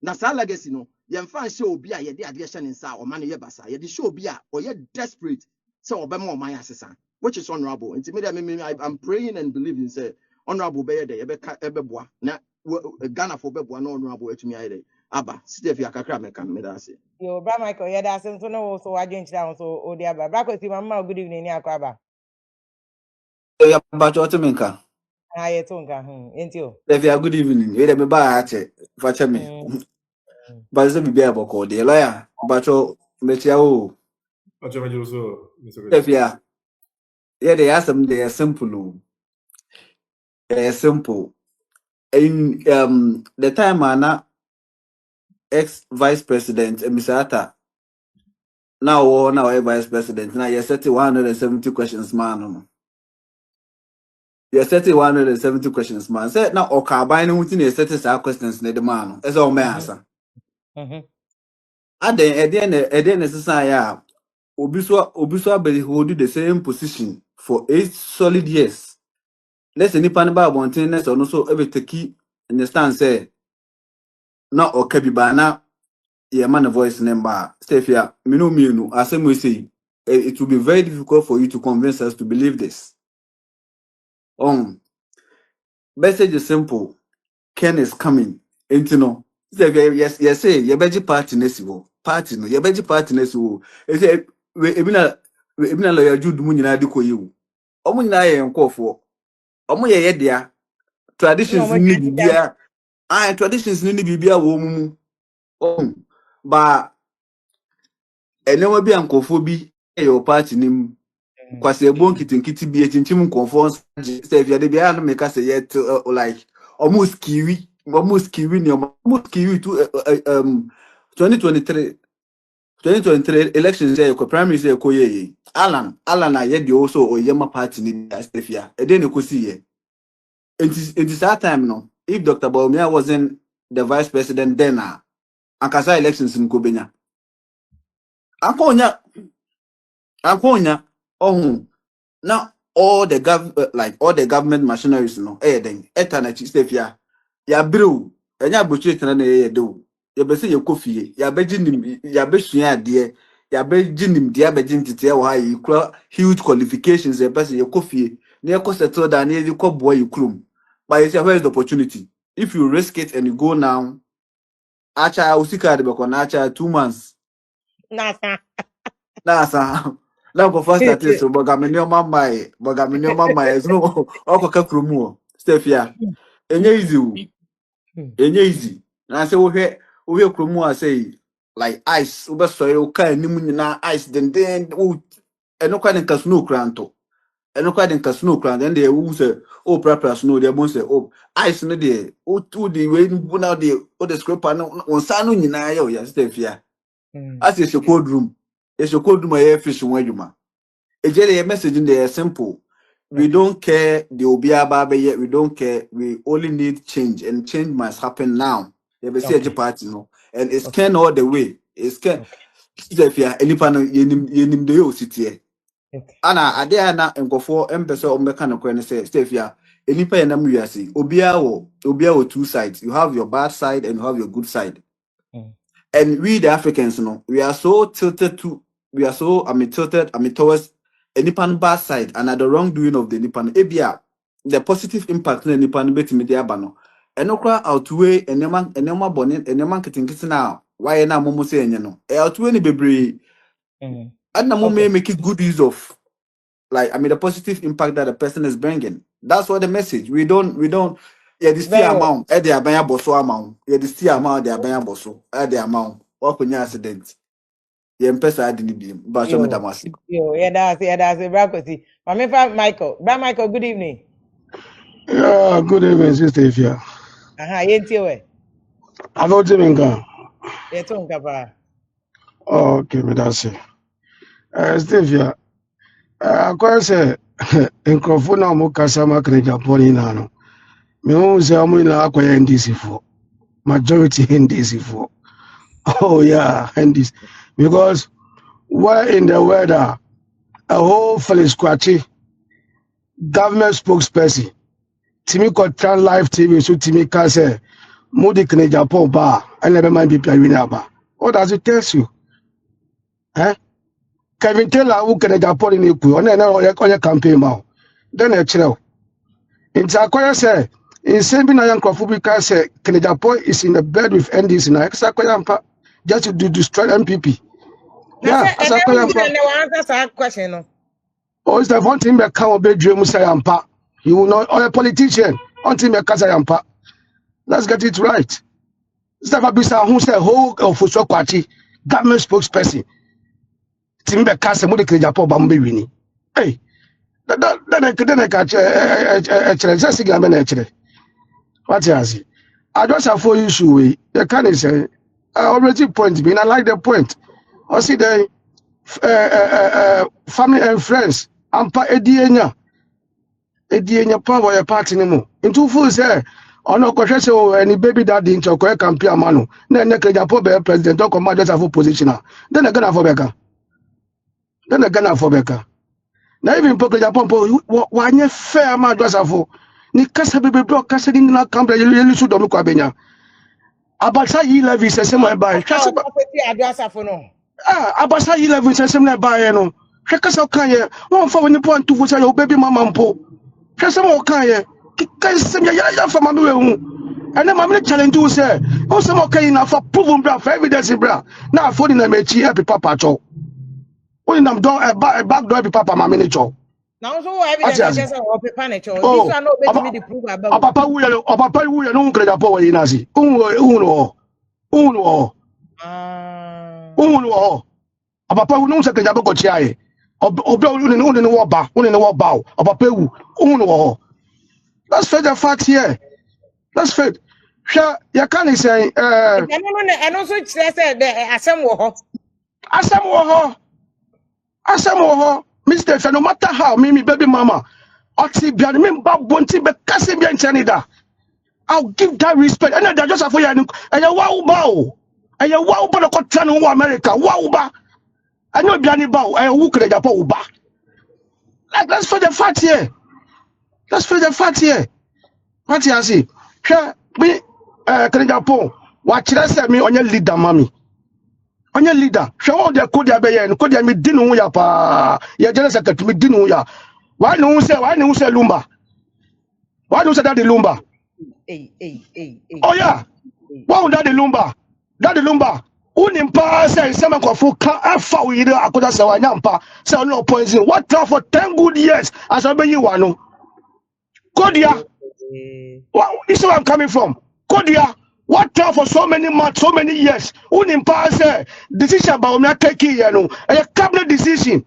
na sa legacy no ye mfa hye obi a ye de ade hye ne nsa o ma ne ye basa ye de hye obi a o ye desperate say obema o man asesa which is honorable I'm praying and believing say honorable be ye be ebeboa na Ghana for Bebo no honorable to me. Abba, Steph Yakakra make me that's it. Yo, Bra Michael, yeah, that's so no, so I didn't down so oh dear, Bra, see my good evening, Yakraba. Yeah, but what to make? I tonga, ain't you? If you are good evening, you me buy at it. Watch me. But it's a be able to the lawyer, but you met you. If you are, yeah, they ask them, they are simple. They are simple. In the time, Anna, ex vice president, Mr. Atta, now vice president, now you're setting 170 questions, man. You're setting 170 questions, man. Say now, or carbine within your setting questions, need the man. That's all my answer. At the end, necessary. Obiswa be hold the same position for 8 solid years. Let's any pan about one thing, or no so every take understand say not okay be bana yeah man a voice number. Stefia, minu, as we say, it will be very difficult for you to convince us to believe this. Message is simple. Ken is coming. Ain't you know? Yes, say your beji party nesiwo. Party no, your beji party nesiwo. Say ebina lawyer Jude mu nyina diko yiwu. Omo nyina ye nkofo. Omo ye dia. Traditions ni bibia. Traditions ni bibia wo mu. Ba enewa bi ankofo bi your party nim. Kwase ebon kitinkiti bi etintim nkofo say if you dey bia no make say yet like almost kiwi ni almost kiwi to 2023 elections say ko primary say ko ye Alan na ye de also oyema party ni Stefia e dey ne ko si ye it is that time no. If Dr. Baumia wasn't the vice president then Ankasa elections in Kobenya. Ankonya oh now all the all the government machineries no then etana chistefia ya brew enya bochi tena na ye do ya be say ye kofie ya be ginim ya be sua ade ya be ginim dia be gintite ya wa yi huge qualifications e person ye kofie na ye ko settle down ye ko boy you krum but you say where is the opportunity if you risk it and you go now acha usika de be ko na acha 2 months Nasa. Na go first at so boga me no mama so okoka kromu Stefia enye easy na say wo hwe kromu a say like ice wo be so you kan nim nyina ice den wo eno kwa den ka snow kranto then they wo say o prapra snow they bon say oh ice no dey o the way bu now dey o the scraper no on sa no nyina ya Stefia as is your cold room. It's your cold room I fish when you ma. A message in there simple. We don't care the Obia Baba yet, we don't care. We only need change, and change must happen now. You ever see a party, no? And it's can all the way. It's can if you are any panel yenim the city. Anna Adana and go for emphasis on mechanical say, Stefia, any pay and Obia 2 sides. You have your bad side and you have your good side. And we the Africans, we are so tilted towards a Nipan bad side and at the wrongdoing of the Nipan. Ebia, the positive impact in the Nipan bet me there bano. And okra outweigh and neman bonnet and neman kitting now. Why na momo say outweigh any baby. And na momo make it good use of the positive impact that the person is bringing. That's what the message. We don't. Yeah, this still amount. At the abaya bosso amount. Yeah, this still amount. The abaya bosso. At the amount. What can you accident? Yeah, pesa I didn't be. But show me that must. Yeah, that's it. Brakosi. Michael. Michael, good evening. Yeah, good evening, Sister Ifya. Yentiwe. I don't even go. Yetonga. Okay, me that's it. Sister Ifya. I quite say, in Kofuna Mukasama Krejaponi Nano. Me won't say I'm in NDC for. Majority NDC for. Oh, yeah, NDC. Because we're in the weather, a whole fully squatchy government spokesperson. Timmy Cotran Live TV, so Timmy can say, Moody can Japan bar, I never mind people winning bar. What does it tell you? Eh? Kevin Taylor, who can Japan in Equal, on your campaign now. Then a chill. In Takoya say, in Saint Binayan Kofubi say, can Japan is in the bed with NDC now, Sakoyampa, just to destroy MPP. Yeah, as I answer that question. Oh, it's the one thing that can't obey Dream Sayampa. You will not, or a politician, until me Kazayampa. Let's get it right. Stephen Bisa, who said, whole of Fusokwati, government spokesperson. Timber Casa Mudiki Japo Bambi Winnie. Hey, then I catch a cigar actually. What is it? I just have 4 issues. The can say, I already point me, I like the point. I see the family and friends. I'm pa Edienya power your party anymore. In 2 fools there. Ono kwhwese o any baby daddy into kwa campaign amano na ene keja po be president o come just have position then e gonna for beka na even po keja po wanye fair ma just have ni kasa bebe bro kasa ni na campaign yeli su do mi kwa benya abasa yi level se sem e ba kasa ba Adowa Safo no abasa yi level se sem na ba ye no kasa kan ye won fa woni point to for say your baby mama mpo kasa mo kan ye Kasa ya for my and then my challenge you say, oh, some okay enough for proven bra for evidence bra. Now for the mechi happy papa cho. When I'm done a back door happy papa my miniature. Now so evidence just of a panic. This one no bet me the proof about. Papa we no credit power in asi. Uno. Papa we no se credit go chiae. Obi uni no ba papa wu uno. Let's face the fact here. Let's face. You can't say. And also say the Asam wo ho. Mr. No matter how, me baby mama. Oti bian me ba bonti be kase bi enchani da. I'll give that respect. And then just for you, and you wow bow. And you wow but the country in America. Wow ba. I know biani bow. I who could Japan ba. Like let's for the fact here. Let's for the fact here. What you see? Sure, me can Japan. Watch that say me on your leader, mommy. On your leader. Show all the code ya be and code ya me dinu ya pa. Ya general secretary me dinu ya. Why no say Lumba? Why don't say that the Lumba? Oh yeah. Why would that the Lumba? That the Lumba. Unimpa say some kofu can afa we either akoda say wanyampa say no poison. What time for 10 good years as I be you wano. Kodia. This is where I'm coming from. Kodia. What time for so many months, so many years? Unimpa say decision about me taking you know. A cabinet decision.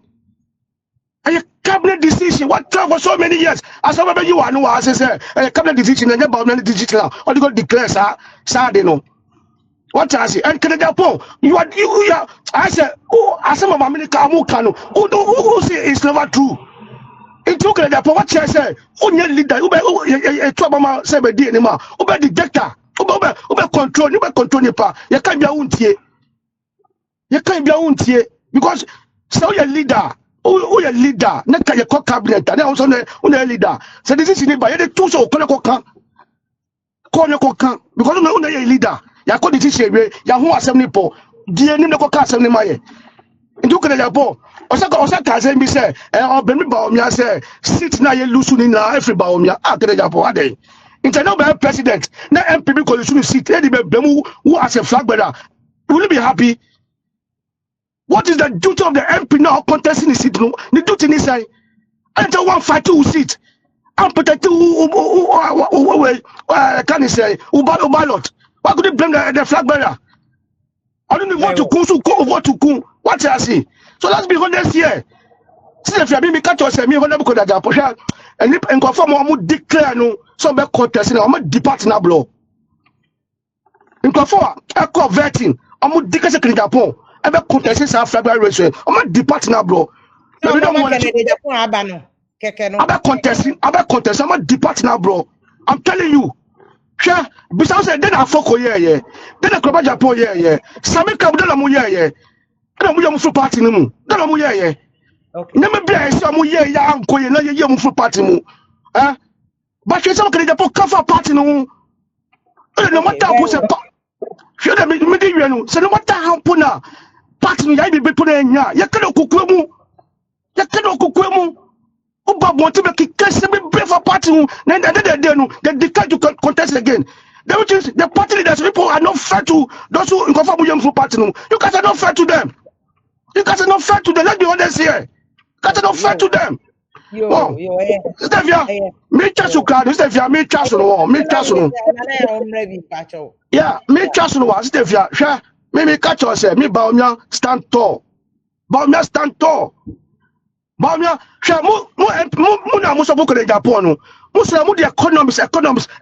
A cabinet decision. What time for so many years? As I be you wano as I say a cabinet decision and about me decision. What you go declare sir? They know. What I say, and Canada po, you are I said, oh, as some of America Amukano, who say it's never true. It took Canada po, what I say, oh, your leader, a trouble, say, be anymore, over the dictator, over control, you control your power. You can't be a wound here. You can't be a wound here because so your leader, oh, your leader, not your cabinet, and also on the leader. So this is in by the two so Konoka, because no your leader. Ya ko decision we ya ho asem ni po die ni ko ka asem ni maye ndu ko ya po osa ka asem bi say obemi ba omia say sit na ye lusu ni na every ba omia akere ya po ade internal by president na MPB ko lusu ni sit e di be bemu who as a flag bearer will you be happy? What is the duty of the MP now contesting the seat no the duty ni say enter one fight to sit and protect can say ballot. Why could you blame the flag bearer? I don't want to go vote to go. What I see. So let's be honest here. See if you have been catch yourself, me when because that Japan and confirm I'm declare no some be contesting. I'm depart na blow. In confirm echo vetting. I'm declare second Japan. I be contesting some flag bearer race. I'm depart na blow. No, don't want to Japan abano. I be contesting. I'm depart na bro. I'm telling you. Sure, besides then I fuck yeah. Then I come back Japan yeah. Sami come then I'm yeah. Then I'm for party no mu. Then I'm yeah. Okay. Never be I say I'm yeah uncle yeah na yeah for party mu. But you say can Japan cover party no. No matter who say sure that me dey you know. So no matter how puna party no ya be put enya. Ya kana kokwe mu. Oba want to make case be brave for party then they decide to contest again. That which is the party leaders people are not fair to those who confirm for party. You guys are not fair to them. Let's be honest here. You guys are not fair to them. Stevia, me trust you, crowd. Stevia, me trust no. Yeah, me trust no. Stevia, sure. Me catch yourself. Me Baumia stand tall. Baumia, sure. Mu na muso buko de Japan no. Muso mu the economics.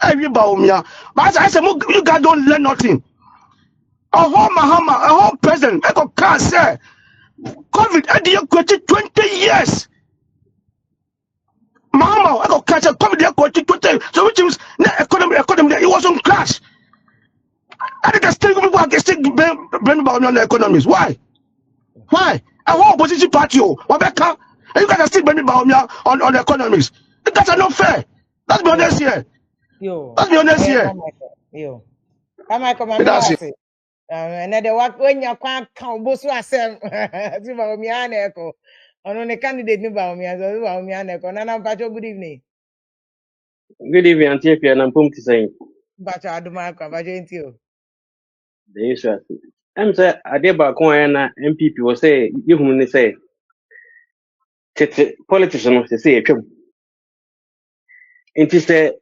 Every Baumia. But I say you guys don't learn nothing. A whole president. I can't say. COVID had you 20 years. Mahama, I got catch a COVID 20. So which means economy, it was on crash. I think I still blame about on the economies. Why? A whole opposition party, Wabeka, and you guys are still blaming about on the economies. You guys are not fair. Let's be honest here. And then what when you can't count both asem to Baumiana echo. On a candidate new Baumiana echo. Nana Pacho, good evening. Good evening, Auntie, and I'm pumped to say. But I do my conversation to you. The issue. I'm say I did back when MPP was say you whom say politicians to say and to say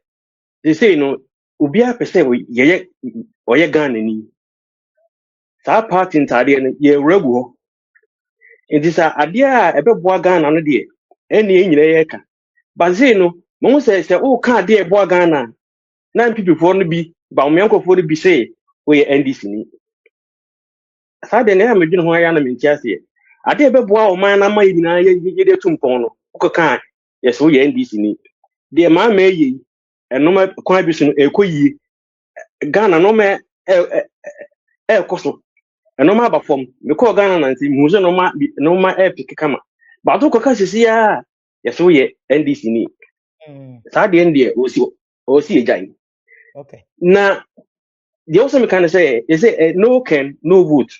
they say no ubia per se ye or ye gun ni sa party in Tadian ye regu it is a idea a bit boy gun on the any in ye can but say no mo say oh can't dear boy Ghana 9 people for no be but me uncle for the be say we NDC ni Sada na me dwene ho aya na me ntiase ade be boa o man na mai nyina ye de tumpon no ukaka yes wo ye NDC ni deɛ maa ma eyi ɛnoma kwan bi so no ɛkɔ yie Ghana noma ɛkɔ so ɛnoma aba fam mekɔ Ghana nanti mu sɛ noma ɛpeke kama bato kɔka sisi a yɛso yɛ NDC ni saa deɛ deɛ osi egyan Okay. na deɛ wosɛ meka ne sɛ yɛsɛ no can no vote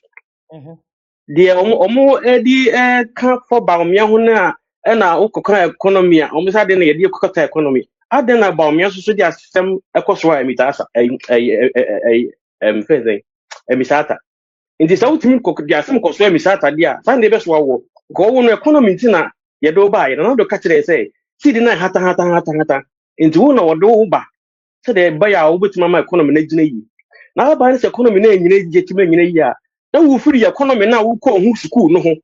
deɛ ɔmo ɛdi ka fɔ baomia ho na ɛna wokɔka economy a ɔmo sa de na yɛde kɔkɔta economy adan na baomia so de asɛm ɛkɔ so a emitasa fɛsɛ emisata nti sɛ wotumi kɔ de asɛm kɔ so emisata de a san de bɛ so awo kɔ wo no economy nti na yɛde ba yɛ na do ka kyerɛ sɛ sidi na hata nti wo na wɔde wo ba sɛ de ba ya wo betuma ma economy na gyina yi na ba ne sɛ economy na nyina yi gyetuma nyina yi a na wo firi economy na wo kɔ ho school no ho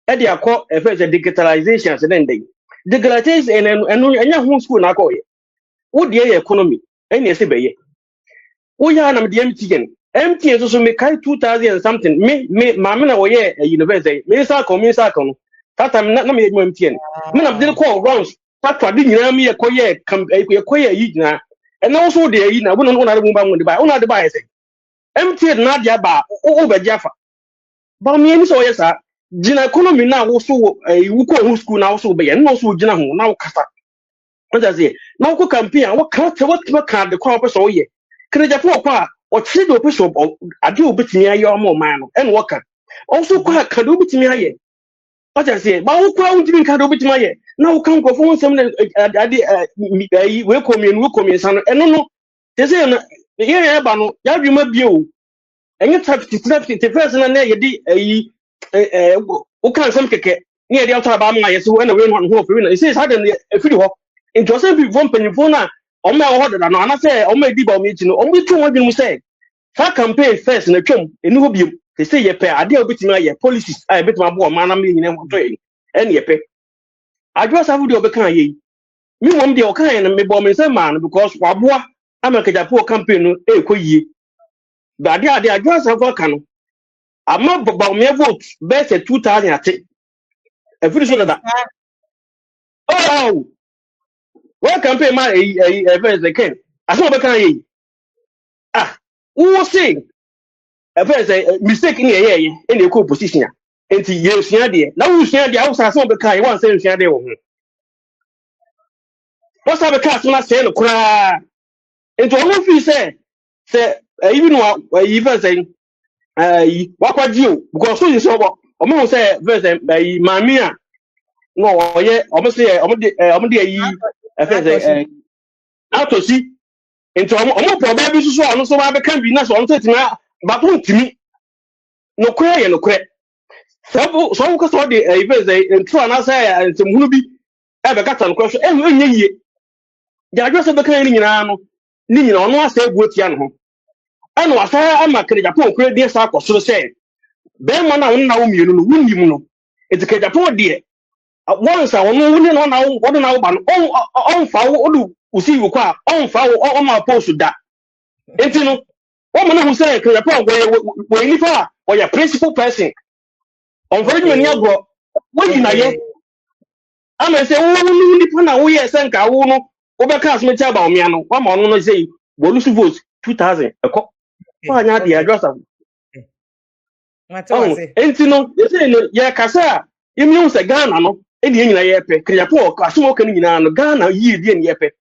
e de akɔ fɛsɛ digitalization as den dey digitalization eno enya ho school na akɔ yɛ wo de yɛ economy ɛne ɛsɛ bɛyɛ wo ya na me de MTN so me kai 2000 and something me maame na wo yɛ university me sa kɔ no tata na me yɛ MTN me na de kɔ rounds tata de nyina me yɛ kɔ yɛ yi nyina ɛna wo so de yi na wo na de mu ba mu de ba wo na de ba yɛ sɛ MTN na de aba wo ba gya fa ba me ni so yɛ sa gina economy na wo so wo kɔ ho school na wo so bɛyɛ na wo so gina ho na wo kasa what does it na wo kɔ campaign wo ka te what ka de kɔ so wo yɛ kene Japan kɔ a o tiri do peso ade obetimi aye omo man no en woka also kwa ka do obetimi aye what I say ba wo kwa undimi ka do obetimi aye na wo kan kofo nsem na ade we komien san no eno no te say na ye ba no ya dwuma bio enye tap first na ye di ayi wo kan nsem keke ne ye di auto ba ma ye so na we no ho ofiri na say sa de efiri ho nti o bi vom panifo na o ma ho dada no ana say o ma di ba o mi chi no o mi tu ho bi mu say fa campaign first na twam eni ho biem te say ye pe ade obetimi aye policies a obetimi abo o manam ni nyina to ye ene ye pe Adowa Safo de obekan ye mi mom de o kan na me bo me say man because waboa America Japan campaign no e ko yie ba ade Adowa Safo kan no ama ba me vote be say 2000 ate e firi so dada oh what campaign ma first again aso obekan ye ah who say first mistake ni ye ene ko opposition a enti ye sua de na wo sua de awusa so be kai wan say sua de wo ho wo sa be ka so na say no kura enti wo fi say even wa first wakwaji o because so you so o mo say first mami a no o ye o mo say o mo de yi first atosi enti o mo problem bi so ono so ba be kan bi na so ono so tima ba to ntimi no kura ye no kura so ko so de first intro na say ntemhunu bi e be kata no kura so enye yie ja Adowa Safo be kan ni nyina ono asa ebu tia no ho ana wasa ama kere Japan kura de sa akosoro say be ma na won na wo mienu no wunnim no etika Japan de once a wono woni no na wo na wo ba no on fa wo odu usi wu kwa on fa wo o ma post da enti no wo ma na hu say kere Japan wo ni fa wo ya principal person on for you ni agro wo yi na ye ama say wo ni fa na wo ye say nka wo no wo be ka asme cha ba o mia no wa ma no no say bolu su vote 2000 ekọ fa nya de Adowa Safo enti no ye say no ye kasa imi se Ghana no e de nyina ye pe kriapo aso ka nyina no Ghana yi de ne ye pe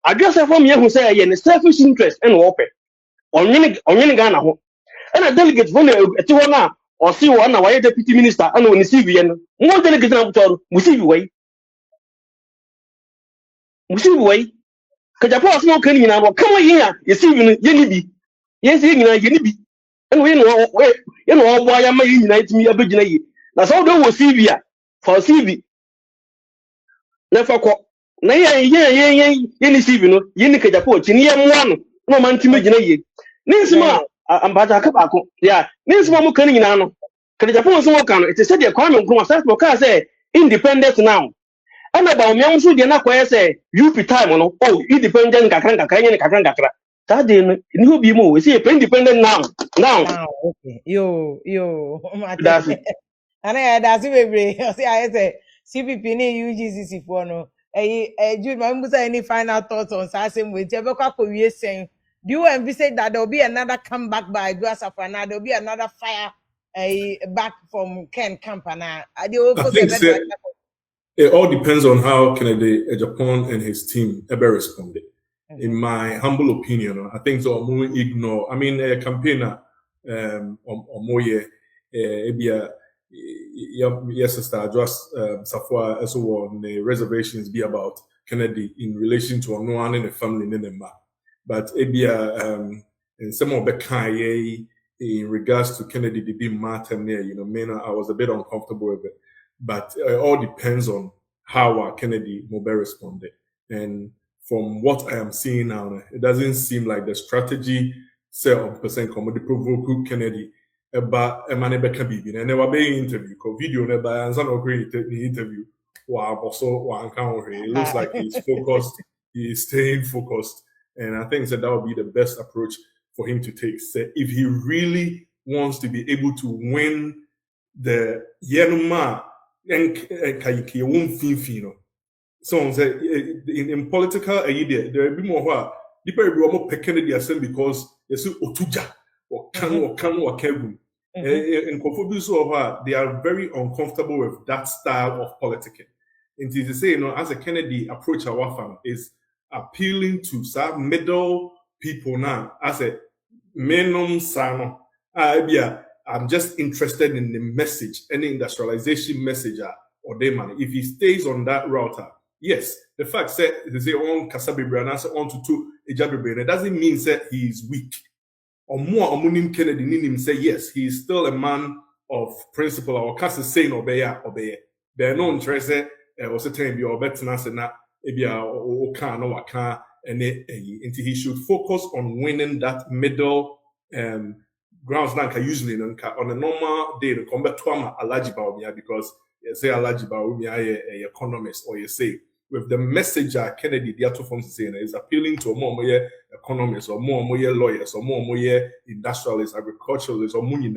Adowa Safo me hu say ye ne selfish interest en wo pe onye Ghana ho na delegate for eti ho na o si wo na wa deputy minister ana oni CV ye no mo delegate na butoro mo CV wai ka Japan aso ka nyina no kama ye ya ye CV no ye ni bi ye si nyina ye ni bi eno ye no wo ya ma ye nyina itimi abegina ye na so do wo CV a for CV na fa ko na ye ni CV no ye ni ka Japan chi ni ye mwa no ma ntimi gina ye ni nsima ambata ka ba ko ya ni nsima mo kan nyina no ka Japan so wo kan no it is said the Kwame Nkrumah say for ka say independent now ana ba o me nso de na kwa say UP time no oh independent kakran nye kakra ta de ni obi mo we say independent now okay yo that's it ana ya that's we o say I say CPP ni UGCC for no Jude, my mother, any final thoughts on Sassing with Jebeka Korea saying, do you envisage that there'll be another comeback by Adowa Safo? There'll be another fire back from Ken Campana? I think it all depends on how Kennedy Japan and his team ever responded. In my humble opinion, I think so. Ignore. I mean, a campaigner, or more, yes, sister, Adowa Safo as well on the reservations be about Kennedy in relation to no one in the family in the but in some of the kind in regards to Kennedy didn't matter near, I was a bit uncomfortable with it. But it all depends on how Kennedy Mobe responded. And from what I am seeing now, it doesn't seem like the strategy say on percent commodity provoke Kennedy. But a man can be and never be interview because video never and some of the interview. Wow, also one count. It looks like he's focused, he's staying focused. And I think that would be the best approach for him to take. So if he really wants to be able to win the Yenuma and Kayiki won't fin. So in political idea, there will be more people will be more Kennedy because they say Otuja or Kanu. In Kofobu, they are very uncomfortable with that style of politicking. And to say, as a Kennedy approach our family is appealing to some middle people now. As a minimum sano, I'm just interested in the message, any industrialization message or they money. If he stays on that router, yes, the fact that they say on Kasabibre and answer on to Ejabibre, it doesn't mean that he is weak. Or more Omunim Kennedy Ninim say yes, he is still a man of principle or cast saying obey. There no interest or certain be or better than that and he should focus on winning that middle grounds like usually on a normal day to combat trauma alajiba because you say alajiba a economist or you say with the message Kennedy the other forms saying is appealing to more economists or more lawyers or more industrialists, agriculturalists or money